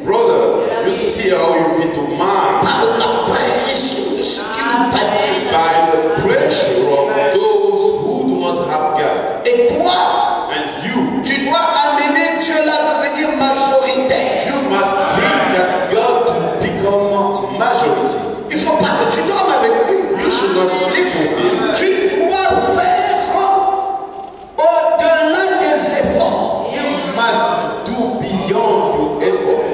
Brother, you see how you be domined par la pression de ceux qui n'ont pas Dieu. by the pressure of those who do not have God. Et toi, And you tu dois amener Dieu là à devenir majoritaire. You must bring that God to become majority. Il ne faut pas que tu dormes avec lui. You should not sleep with him. Tu dois faire au-delà des efforts. You must do beyond your efforts.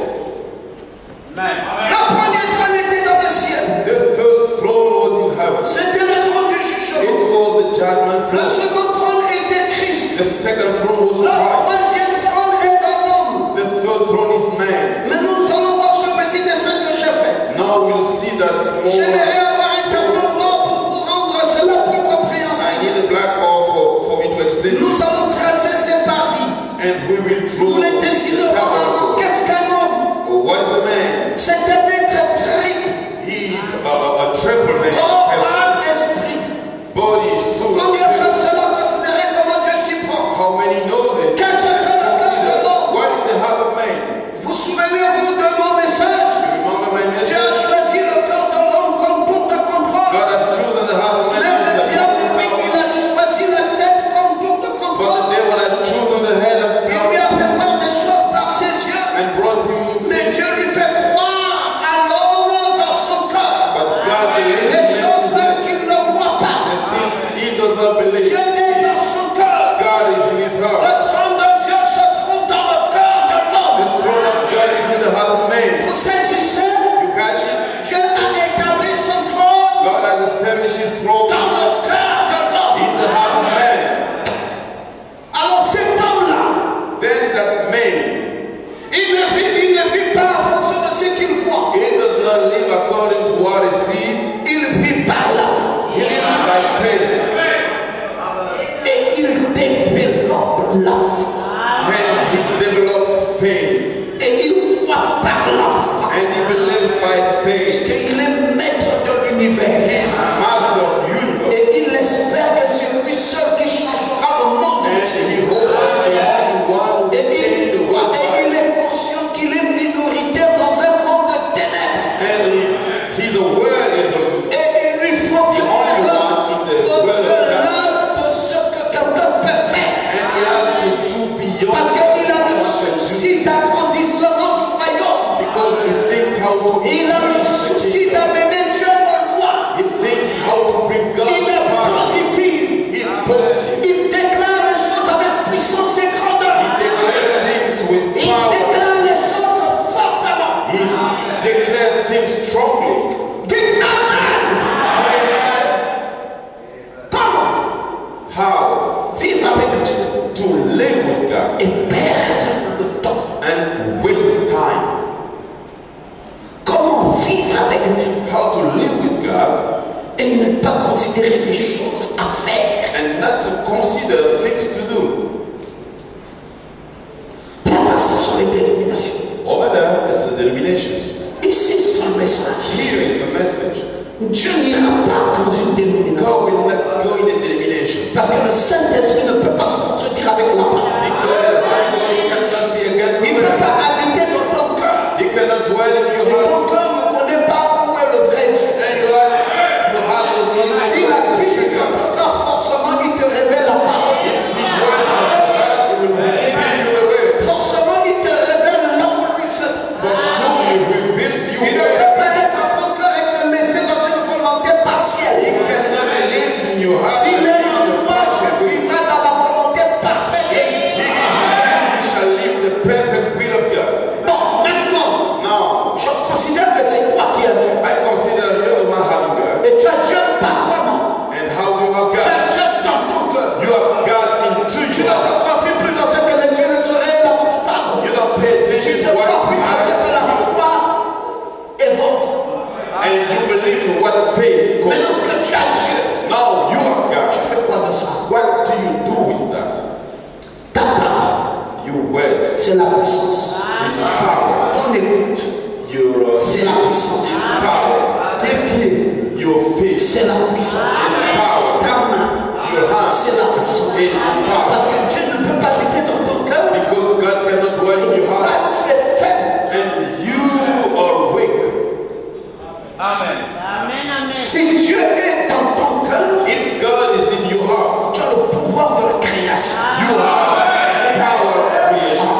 Le premier trône était dans le ciel. The first throne was in heaven. C'était le trône du It jugement. was the judgment Le throne. second trône était Christ. The second throne was Le Christ. troisième trône est dans l'homme. The third throne is man. Mais nous allons voir ce petit dessin que j'ai fait. Now we'll see that small. J'aimerais avoir un God believes Les in choses him. même qu'il ne voit pas. The things he does not believe. Dieu est dans son cœur. God is in his Le heart. trône de Dieu se trouve dans le cœur de The l'homme. throne of God is in the heart of man. Vous saisissez? You catch it? Dieu a établi son trône God has established his throne dans le cœur de l'homme. in the heart of man. Alors cet homme-là, Then that man, il ne vit pas en fonction de ce qu'il voit. he does not live according to what he sees. Il vit par la foi. He lives by faith. Et il développe la foi. And he develops faith. Et il croit par la foi And he believes by faith. qu'il est maître de l'univers. Master of universe. Et il espère que c'est lui seul qui changera le monde And entier. he hopes that the only one who Et can change the world. il est conscient qu'il est minoritaire dans un monde de ténèbres. And he's aware he's Et il lui faut faire au-delà de ce que quelqu'un peut faire. and he has to do beyond Parce qu'il a le what he can do. souci d'agrandissement du royaume. Because he thinks how to Il a le souci d'amener Dieu au loin. he thinks how to bring God Il est to power. positif. He's positive. Il déclare les choses avec puissance et grandeur. He declares things with Il power. déclare les choses fortement. He declares things strongly. Dites Amen. Comment How vivre avec Dieu to live with God et perdre le temps? and waste time. Comment vivre avec Dieu How to live with God et ne pas considérer des choses à faire? and not to consider things to do. Là-bas, ce sont les dénominations. Over there, it's the denominations. Ici, c'est son message. Here is the message. Dieu n'ira pas dans une dénomination. God will not go in a denomination. Parce que le Saint-Esprit ne peut pas se contredire avec la parole. Because the Holy Ghost cannot be against Il the ne peut word. pas habiter dans ton cœur. He cannot dwell in your Et heart. ton cœur ne connaît pas où est le vrai Dieu. And your heart does not know Si la Bible est dans ton cœur, forcément, il te révèle la parole. If he dwells in your heart, he will reveal you the way. Forcément, il te révèle là où lui se trouve. For sure, he reveals you Il ne where. peut pas être dans ton cœur et te laisser dans une volonté He partielle. cannot live in your heart. S'il est en toi, tu vivras dans la volonté parfaite. He is in you, he shall live the perfect will of God. Bon, maintenant, Now, je considère que c'est toi qui as Dieu. I consider you're the one having God. Et tu as Dieu par comment? And how do you have Tu as God? Dieu dans ton cœur. You have God into Tu you. ne te confies plus dans ce que les yeux, les oreilles et la bouche parlent. You don't pay Tu attention te to what confies dans ce que la eyes foi évoque. and you believe in what faith calls. Maintenant que tu as Dieu, Now you have God. tu fais quoi de ça? What do you do with that? Ta parole, Your word c'est la puissance. is power. Ton écoute, Your c'est la puissance. is power. Tes pieds, Your faith is c'est la puissance. power. Ta main, Your hands c'est la puissance. is power. Parce que Dieu ne peut pas habiter dans ton cœur. Because God cannot dwell in your Là, heart tu es faible. and you are weak. Amen. Amen. Amen. Si Dieu est dans ton cœur, If God is in your heart, tu as le pouvoir de la création. you have power of creation.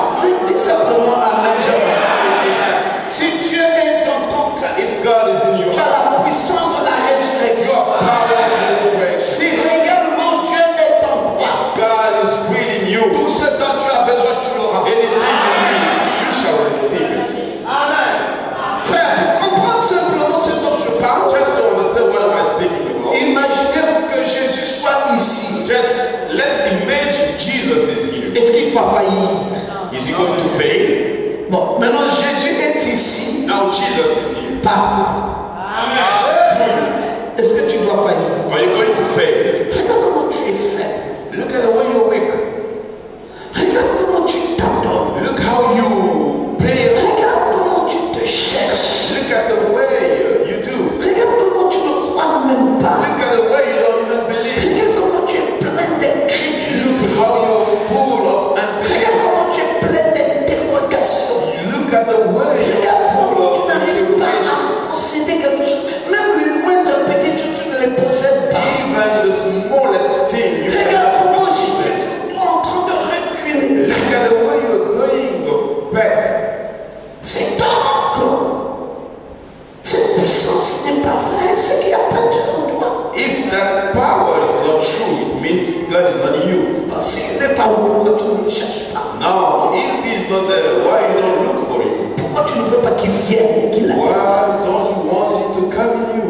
Dis simplement Amen. Amen. Si Dieu est dans ton cœur, If God is in your tu as heart, la puissance de la you résurrection. have power of resurrection. Si réellement Dieu est en toi, God is really in you. tout ce dont tu as besoin, tu l'auras. Anything you need, you shall receive it. Frère, pour comprendre simplement ce dont je parle, Just to understand what am I speaking about, imaginez-vous que Jésus soit ici. just let's imagine Jesus is here. Est-ce qu'il va faillir? Is he going to fail? Bon, maintenant Jésus est ici. Now Jesus is here. Par toi. Est-ce que tu dois faillir? Are you going to fail? Regarde comment tu es faible. Look at the way you're weak. Regarde comment tu t'adores. Look how you pay. Regarde comment tu te cherches. Look at the way you do. Regarde comment tu ne crois même pas. Look at the way you don't even believe. Regarde comment tu es plein d'incrédulité. How you're full of unbelief. Regarde comment tu es plein d'interrogations. Look at the way you're Regarde full comment tu of n'arrives pas interrogations. à posséder quelque chose. Même les moindres petites choses, tu ne les possèdes pas. Even the smallest thing you Regarde cannot comment receive tu it. es en train de reculer. Look at the way you're going back. C'est donc cette puissance n'est pas vraie. c'est qu'il n'y a pas Dieu en toi. If that power is not true, it means God is not in you. Parce qu'il n'est pas là, pourquoi tu ne le cherches pas? Now, if He's not there, why you don't look for Him? Pourquoi tu ne veux pas qu'il vienne et qu'il Why agisse? don't you want Him to come in you?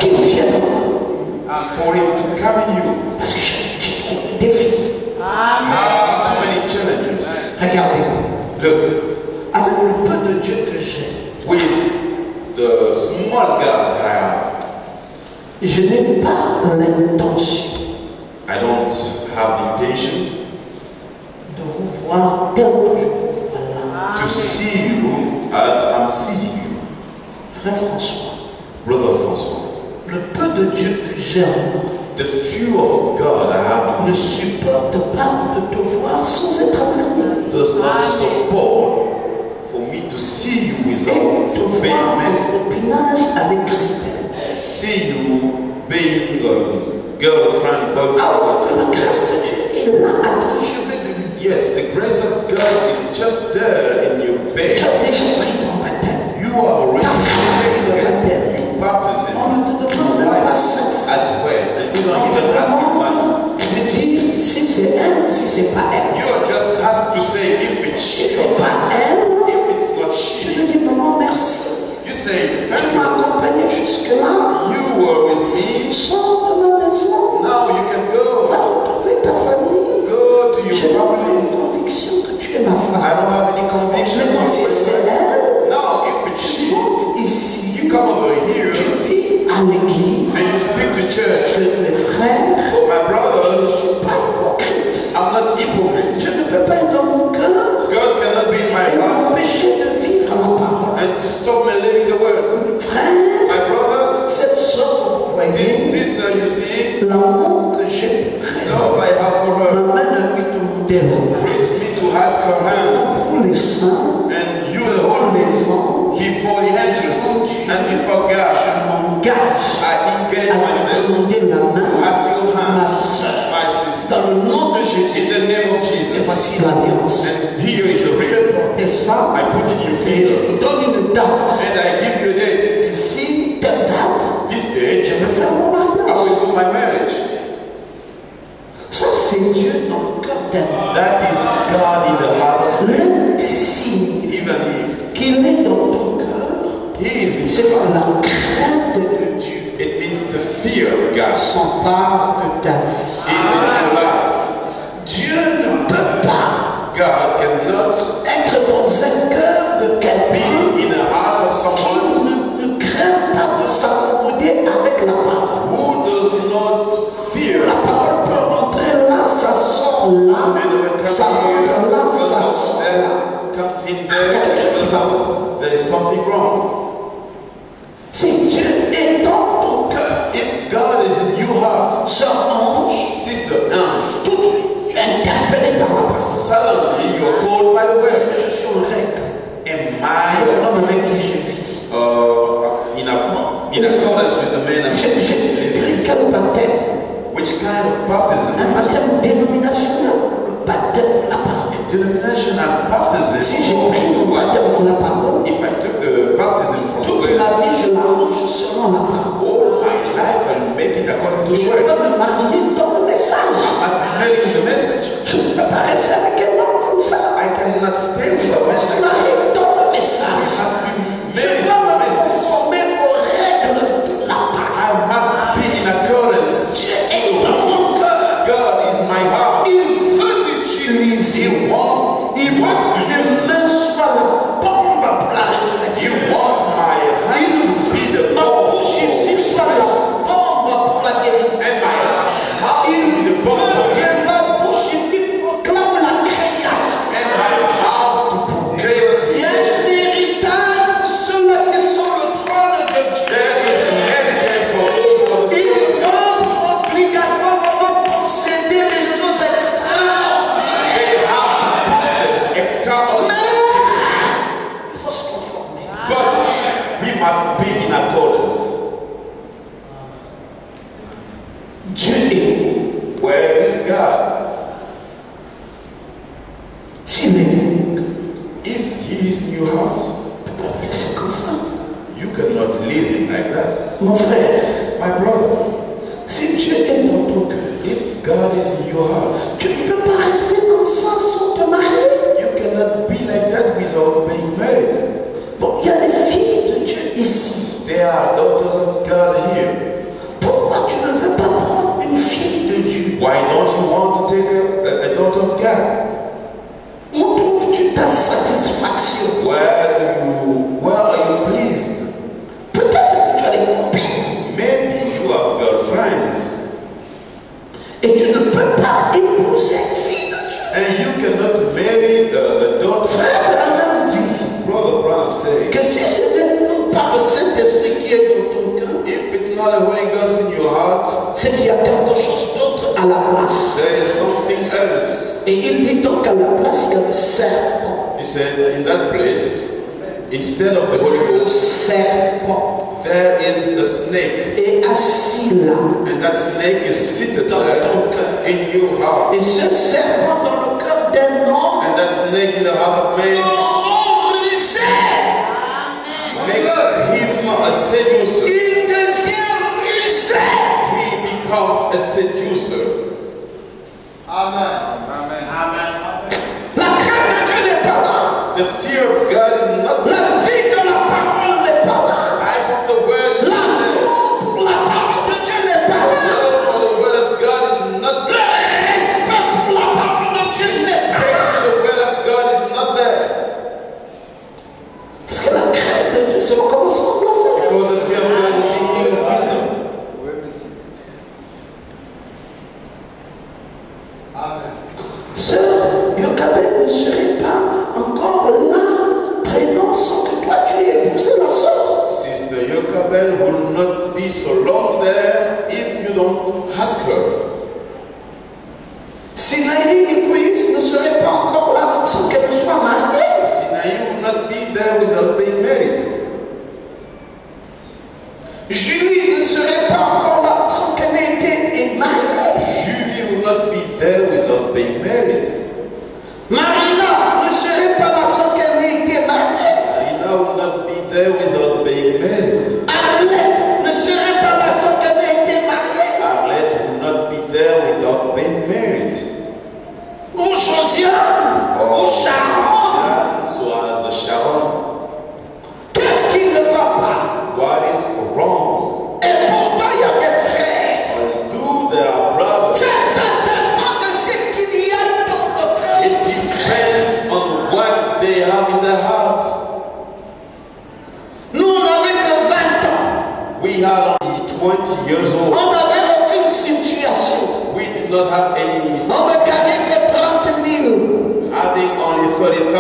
Qu'il vienne en moi. For Him to come in you. Parce que j'ai trop de défis. I have too many challenges. Regardez, Look, avec le peu de Dieu que j'ai, with the small God I have, je n'ai pas l'intention I don't have the intention de vous voir tel que je vous vois là. to see you as I'm seeing you. Frère François, Brother François, le peu de Dieu que j'ai en moi the few of God I have ne supporte pas de te voir sans être marié. does not support for me to see you Et without te being voir en married. copinage avec Christelle. See you being a girlfriend, boyfriend. Alors, la with grâce de Dieu est là à ton chevet de lit. Yes, the grace of God is just there in your Tu bed. as déjà pris ton baptême. You are already Ta femme a pris le baptême. taken your baptism. On ne te Your demande même pas wife ça. as well. And you On don't te even ask your man. demande de dire si c'est elle ou si c'est pas elle. You are just asked to say if it's Si she c'est or pas not. elle, If it's not tu she, me dis maman merci. you say Tu thank m'as you. accompagné jusque-là. You were with me. Sors de ma maison. Now you can Va go. retrouver ta famille. Go to your Je n'ai pas family. une conviction que tu es ma I femme. don't have any conviction. Maintenant, si c'est elle, Now, if it's tu she, montes ici. you come over here Tu dis à l'église and you speak to church. que mes frères, For my je ne brothers, suis pas hypocrite. I'm not hypocrite. Dieu ne peut pas être dans mon cœur God cannot be in my et heart m'empêcher de vivre la parole. and to stop me living the word. Frère, My brothers, cette soeur que vous this voyez, sister you see, l'amour que j'ai pour elle, love I have for her, m'amène à lui demander la main. brings me to ask her hand. Vous les saints, And you the Holy les anges, before the angels and before je God. m'engage I engage à lui myself demander la to main, ask your ma hand, soeur, my sister, dans le nom de in Jésus. the name of Et Jesus. voici l'alliance. And here is the Je ring. vais porter ça I put it in your et je finger vous donne une date. and I give you a date. D'ici telle date, This je date, vais faire mon I mariage. will do my marriage. Ça, c'est Dieu dans le cœur d'elle. That is God in the heart of Le signe even if qu'il est dans ton cœur, He is in c'est que la crainte de Dieu it means the fear of God s'empare de ta vie. is in your life. Dieu ne peut pas God cannot être dans un cœur de quelqu'un be in the heart of qui someone ne craint pas de s'accommoder avec la parole. who does not fear. La parole peut rentrer là, ça sort là, ça rentre là, ça sort là. Comes in there, there is something wrong. Si Dieu est dans ton cœur, If God is in your heart, sœur ange, sister ange, tout de suite, tu es interpellé par la parole. suddenly you are called by the Est-ce word. que je suis en règle Am avec I l'homme avec qui je vis? in accordance with the man J'ai pris quel baptême? Which kind of baptism? Un baptême dénominationnel, le baptême de la parole. Denominational baptism. Si j'ai pris mon baptême de la parole, If I took the baptism from the toute word, ma vie je l'arrange selon la parole. all my life I will make it according to Je the word. dois me marier dans le message. I must be married in the message. Je ne peux pas rester avec un homme comme ça. I cannot stay Il with faut the que je message. me marie dans le I message. must be Je married in dois the me message. conformer aux règles de la parole. I must be in accordance. Dieu est dans mon cœur. God is my heart. Il veut m'utiliser. He wants Il to veut que use mes mains soient Mon frère, My brother, si Dieu est dans ton cœur, if God is in your heart, tu ne peux pas rester comme ça sans te marier. you cannot be like that without being married. Bon, il y a des filles de Dieu ici. There are daughters of God here. Pourquoi tu ne veux pas prendre une fille de Dieu? Why don't you want to take a daughter of God? Où trouves-tu ta satisfaction? Where are you pleased? Peut-être que tu as des copines. Maybe you have girlfriends. Et tu ne peux pas épouser une fille de Dieu. And you cannot marry a daughter. Frère Branham dit Brother Branham says, que si ce n'est pas le Saint-Esprit qui est dans ton cœur, if it's not the Holy Ghost in your heart, c'est qu'il y a quelque chose d'autre à la place. there is something else. Et il dit donc qu'à la place, il y a le serpent. He said, in that place, instead of the Holy Le Ghost, serpent there is a snake. est assis là. And that snake is seated Dans there ton cœur. in your heart. Et ce serpent dans le cœur d'un homme, And that snake in the heart of man make him a seducer. il devient rusé. He becomes a seducer. Amen. Amen. La crainte de Dieu n'est pas là. The fear of God is not there. La vie de la parole n'est pas là. Life of the word is not there. L'amour pour la parole de Dieu n'est pas là. Love for the word of God is not Le there. respect pour la parole de Dieu n'est pas Respect là. to the word of God is not there. Parce que la crainte de Dieu, c'est le commencement de la Because sagesse. the fear of God is the beginning of wisdom. Sœur Yokabed ne serait pas encore là, traînant sans que toi tu aies épousé la sœur. Sister Yokabel will not be so long there if you don't ask her. Sinaï Nikoïs ne serait pas encore là sans qu'elle soit mariée. Sinai will not be there without being married. Julie ne serait pas encore là sans qu'elle ait été mariée. Julie will not be there without being married. Marina ne serait pas là sans qu'elle ait été mariée. Marina will not be there without being married. Arlette ne serait pas là sans qu'elle ait été mariée. Arlette will not be there without being married. Ou Josiane, ou Sharon. So as Sharon, Qu'est-ce qui ne va pas? what is wrong? Et pourtant il y a des frères. Although there are brothers, Ça dépend de ce qu'il y a dans le cœur. it depends on what they have in their hearts. Nous, on n'avait que 20 ans. We had only 20 years old. On n'avait aucune situation. We did not have any, On ne gagnait que 30 000. having only 30,000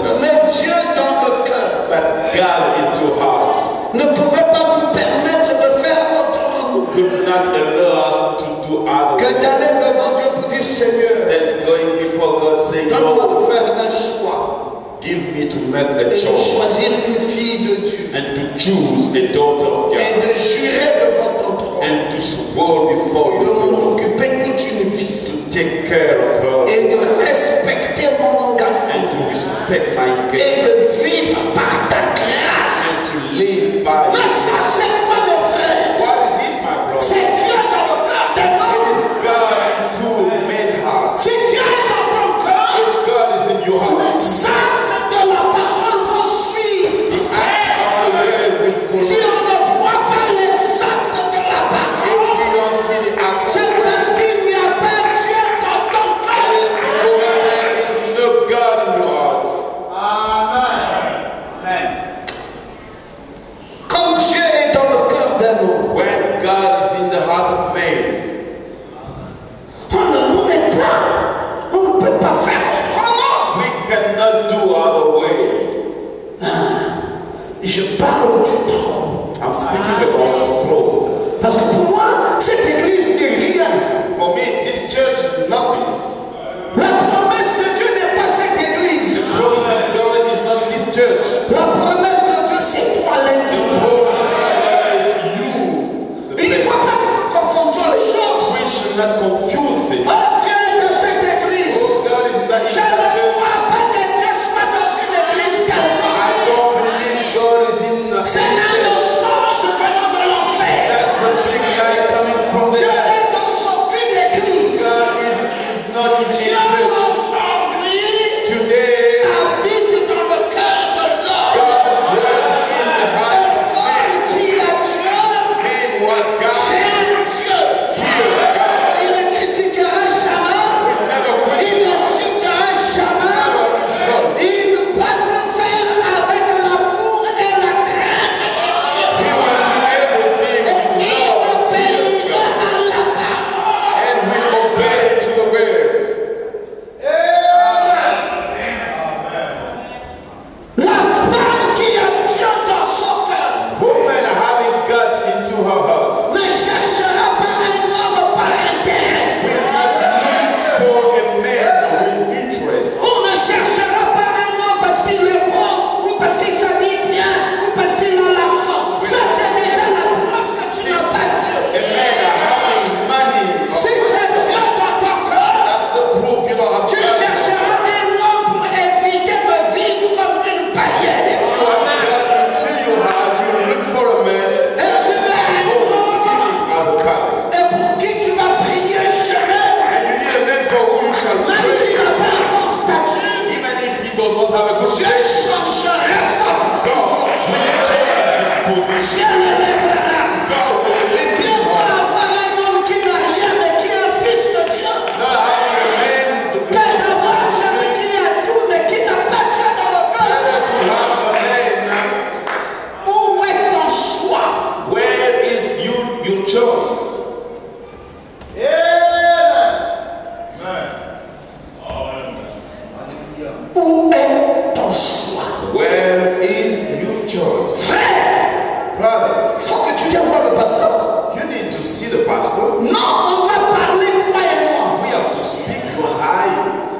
per Mais Dieu dans le cœur but God into hearts ne pouvait pas vous permettre de faire autrement could not allow us to do que other d'aller devant Dieu pour dire Seigneur, than going before God saying, donne-moi de Lord, faire un choix give me to make a et de choice choisir une fille de Dieu and to choose a daughter of et God de jurer devant ton trône and to swear before de you m'en occuper toute une vie to take care of her et de respecter mon engagement and to respect my et engagement de vivre par ta grâce. and to live by Mais ça, c'est quoi, mes frères? what is it, my brother? C'est Dieu dans le cœur d'un It homme. is God into made heart. Si Dieu est dans ton cœur, If God is in your heart, les actes de la parole vont suivre. the acts of the word will Si follow. on ne voit pas les actes de la If parole, we don't see the acts of c'est the word, parce qu'il n'y a pas Dieu dans ton it cœur. is because there is no God in your heart. Amen. Comme Dieu est dans le cœur d'un homme, When God is in the heart of man, on n'est pas, on ne peut pas faire autrement. we cannot do other way. Je parle du trône. I'm speaking about the throne. Parce que pour moi, cette église n'est rien. For me, this church is nothing. La promesse de Dieu n'est pas cette The église. promise of God is not this church. La promesse de Dieu, c'est toi The l'individu. promise of God is you. Il ne faut pas que nous confondions les choses. We should not confuse things. Oh, Dieu est dans cette église. God is in that Je ne church. crois pas que Dieu soit dans une église quelconque. I don't believe God is in the C'est un mensonge venant de l'enfer. a good Je place. changerai sa position. God will change his position. Je l'élèverai. God will lift Dieu him va up. avoir un homme qui n'a rien mais qui est un fils de Dieu. Not having a man Que d'avoir celui qui a tout mais qui n'a pas Dieu dans le cœur. better to have a man. Où est ton choix? Where is your choice? Où est ton choix? Where is your choice? Frère, Brothers, il faut que tu viennes voir le pasteur. you need to see the pastor. Non, on va parler toi et moi. We have to speak you and I.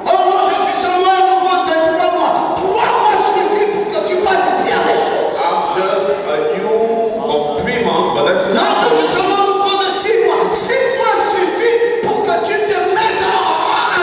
Oh non, je suis seulement un nouveau de 3 mois. 3 mois suffit pour que tu fasses bien les choses. I'm just a new of 3 months, but that's Non, not je suis all. seulement un nouveau de 6 mois. 6 mois suffit pour que tu te mettes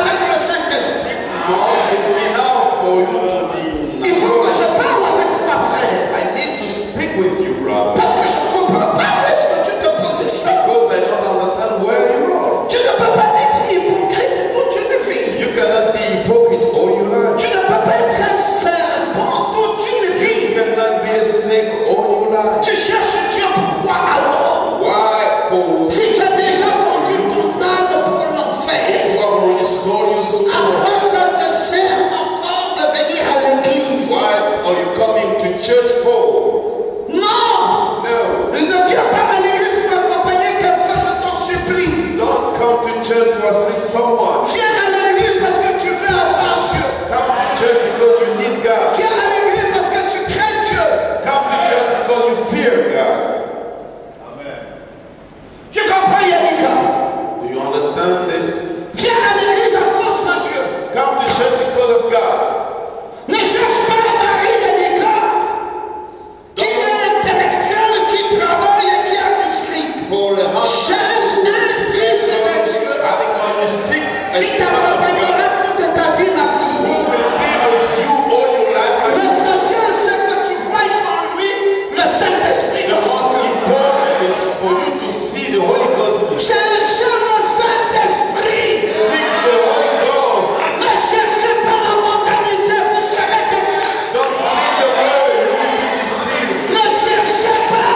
avec le Saint-Esprit. 6 months is enough for you to be. Il faut que je parle avec toi, frère. I need to speak with you, brother, Parce que je ne comprends pas où est-ce que tu te positionnes. because I don't understand where you are. Tu ne peux pas être hypocrite toute une vie. You cannot be hypocrite all your life. Tu ne peux pas être un serpent toute une You vie. cannot be a snake all your life. Tu cherches Dieu pourquoi alors? Why? For Si tu as déjà vendu ton âme pour l'enfer, you have already sold your soul. à quoi ça te sert encore de venir à l'église? Why are you coming to church for? Non! No. Ne viens pas à l'église pour accompagner quelqu'un, je t'en supplie. Don't come to church to assist someone. Viens à l'église parce que tu veux avoir Dieu. Come to church because you need God. Viens à l'église parce que tu crains Dieu. Come to church because you fear God. Tu comprends, Yannicka? Do you understand this? Viens à l'église à cause de Dieu. Come to church because of God. Ne cherche pas un mari, Yannicka, qui est intellectuel, qui travaille et qui a du fric. For a husband Cherche un fils de Dieu having money sick and qui son of God t'accompagnera toute ta vie, ma who fille. will be with you all your life. And L'essentiel, c'est que tu vois en lui le Saint-Esprit. the most important is for you to see the Holy Ghost. Cherchez le Saint-Esprit. Seek the Holy Ghost. Ne cherchez pas la mondanité, vous serez déçus. Don't seek the world, you will be deceived. Ne cherchez pas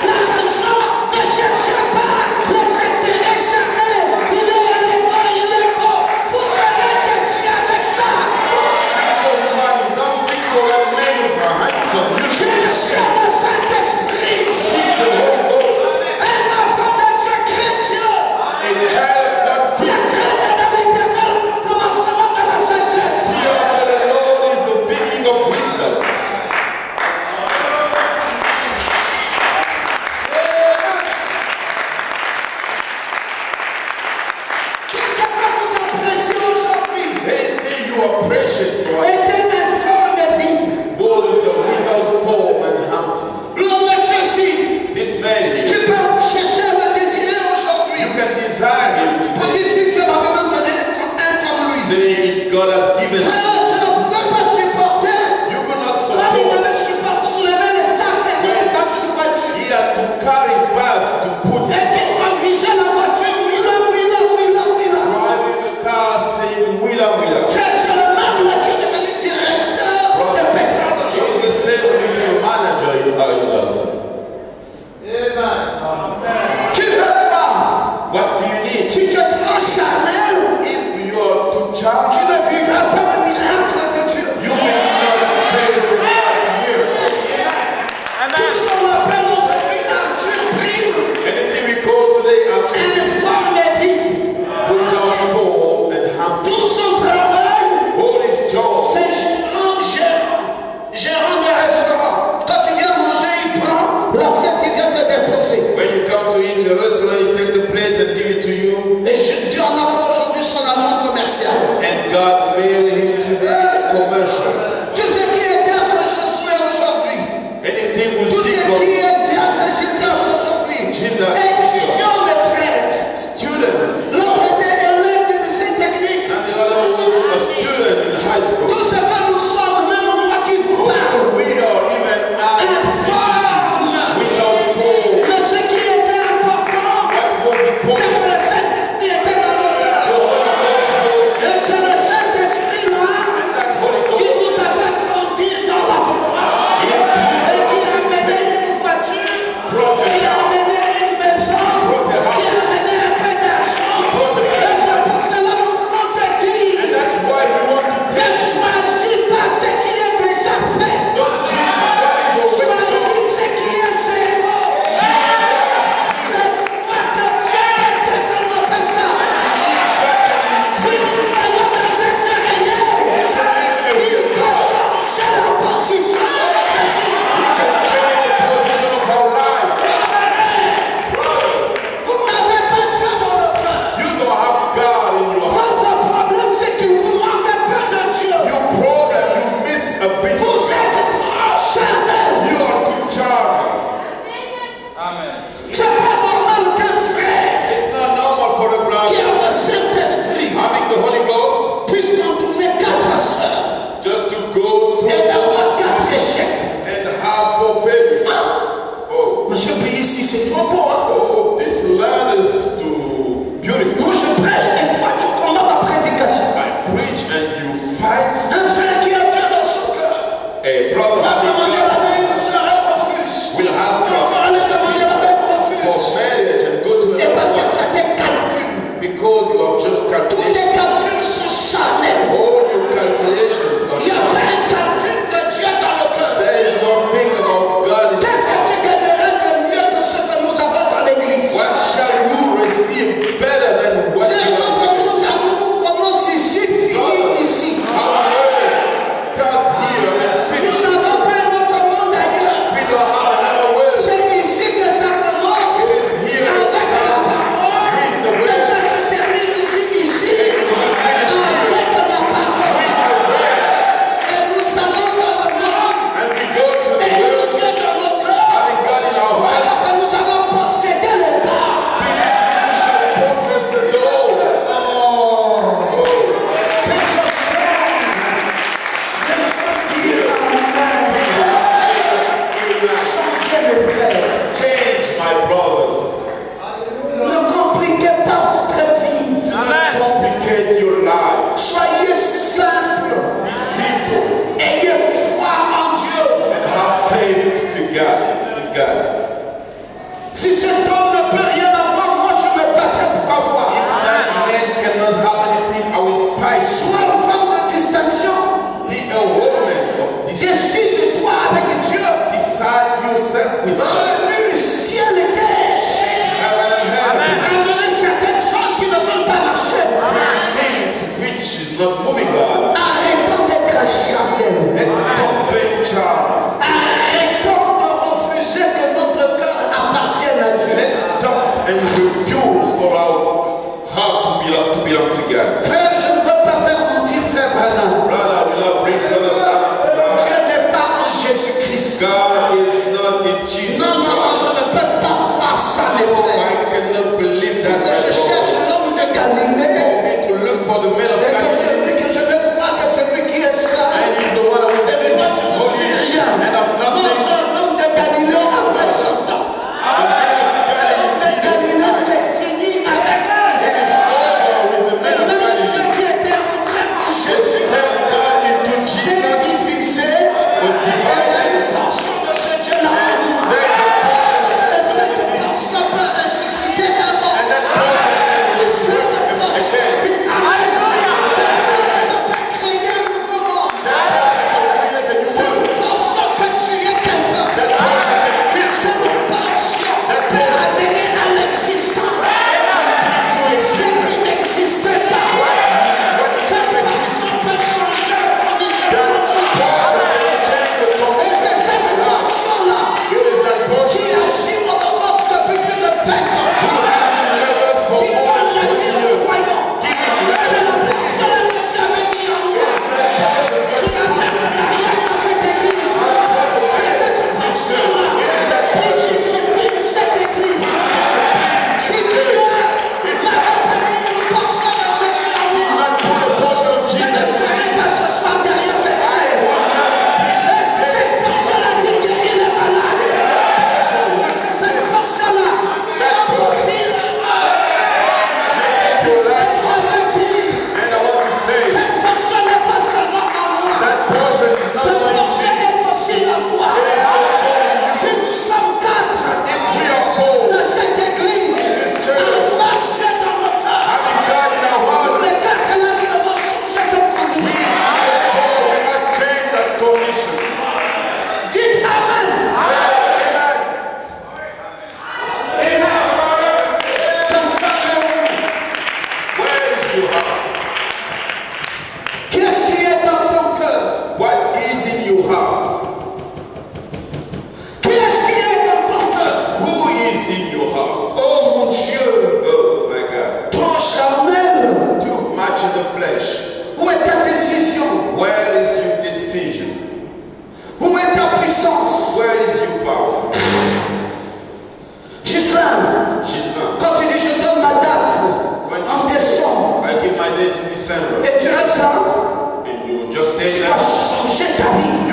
l'argent, ne cherchez pas les intérêts charnels. Il est beau, vous serez déçus avec ça. Seek for money, don't seek for a man who's handsome. You should Cherchez le Saint-Esprit. seek the Holy Ghost. Un enfant de Dieu craint Dieu. A child of God La fears. crainte de l'Éternel, commencement de la sagesse. Fear of the Lord is the beginning of wisdom. Tout ce que vous appréciez aujourd'hui Anything you appreciate, boy, était informe et vide. was without form and empty. L'homme de ceci, This man tu here, peux chercher à le désirer aujourd'hui. you can desire him Pour today. dire si Dieu m'a vraiment donné un comme lui. Say if God has given you, Frère, tu ne pouvais pas supporter. you could not Quand il support. devait soulever les sacs et mettre dans une voiture. He has to carry bags to put Et him. qu'il conduisait la voiture, oui là. Driving the car saying wheeler wheeler. Frère, c'est le même là qui est devenu directeur de pétrole It's aujourd'hui. the same when you became manager in our industry. Tu veux quoi? What do you need? Si tu es trop charnel, If you are to tu charge, ne vivras pas le miracle de Dieu. you will not face the God's miracle. Tout ce qu'on appelle aujourd'hui Arthur Prime, Anything we call today actually informe et vide. without form and empty. Tout son travail, All his job, c'est gérant de restaurant. Quand tu viens manger, il prend A brother Va having demander la main, une soeur, elle refuse. will ask Encore aller demander la main, refuse. for marriage and go to Et parce que another tu as tes calculs. because you have just Tous calculated. tes calculs sont charnels. All your calculations are Il n'y a pas wrong. un calcul de Dieu dans le cœur. There is nothing about God in Qu'est-ce que tu gagnerais de mieux que ce que nous avons dans l'église? What shall you receive better than what Frère, you notre have? monde à nous commence ici, finit ici. Our world starts here and Nous finishes. n'avons pas notre monde ailleurs. We don't have another world. C'est ici que ça commence. It is here it Avec la starts. parole. Read the Et word. ça se termine aussi ici. It will finish here. Avec la parole. Read the word. Et nous allons dans le monde. And we go to Et the nous world Dieu dans nos cœurs. having God in our Voilà hearts. que nous allons posséder le temps. We shall possess the doors. Change, my brothers. Ne compliquez pas votre vie. Do not complicate your life. Soyez simple. Be simple Ayez foi en Dieu. and have faith to God. In God. Si cet homme ne peut rien avoir, moi je me battrai pour avoir. That man cannot have anything, I will fight. Sois une femme de distinction. Be a woman of this. Décide-toi avec Dieu. Decide yourself with God. Remue ciel et terre. Heaven and heaven. Abandonnez certaines choses qui ne veulent pas marcher. Things which is not moving God. Arrêtons d'être charnels. Let's stop being child. Arrêtons de refuser que notre cœur appartienne à Dieu. Let's stop and refuse for our heart to belong to God. Frère, je ne veux pas faire mentir, frère Branham. Brother, I will not bring brother Branham to God. Dieu n'est pas en Jésus-Christ. God is not in Jesus Non, non, non, je Christ. ne peux pas croire ça, mes frères. I cannot believe Que that je at all. cherche l'homme de Galilée. For me to look for the man of Et que God. c'est lui que je vais croire que c'est lui qui est saint. And he's the one who Et is moi, je ne holy. suis rien. And I'm Mon nothing. frère, l'homme de Galilée a fait son temps. The man of God is L'homme de Jesus Galilée, Christ. c'est fini avec lui. It is over with the Et man of même God. Dieu qui était entré en The Jésus same God into s'est Jesus divisé. was Et il y divided. a une portion de ce Dieu-là en nous. There is a portion of Et that cette portion peut ressusciter un and homme. that portion Cette portion, Amen. Cette portion peut créer un nouveau monde. Cette portion peut tuer quelqu'un. Cette portion peut amener à l'existence ce qui n'existait pas. Cette portion peut changer le conditionnement de l'homme. Et c'est cette portion-là qui agit au Logos depuis plus de 20 ans. Qui donne la vie aux croyants. C'est la portion-là que Dieu avait mis en nous. Qui amène le mariage dans cette église. C'est cette portion-là qui discipline cette église. Si Dieu n'avait pas mis une portion de Jésus en moi, je ne serais pas ce soir derrière cette chaîne. Et cette portion-là qui guérit les malades. Cette portion-là qui a profil. Et je veux dire, cette portion n'est pas seulement en moi. Cette portion est aussi en toi. Si nous sommes 4 de cette église, avoir Dieu dans nos cœurs, les 4 là, nous devons changer cette condition. Dites Amen. Ton cœur est où? Qu'est-ce qui est dans ton cœur? What is in your heart? Qu'est-ce qui est dans ton cœur? Who is in your heart? Oh mon Dieu, Oh my God. trop charnel. Too much in the flesh. Où est ta décision? Where is your decision? Où est ta puissance? Where is your power? Gislain, She's not. quand tu dis je donne ma date en décembre I give my date in December. et tu restes là, And you just tu stay dois there. changer ta vie.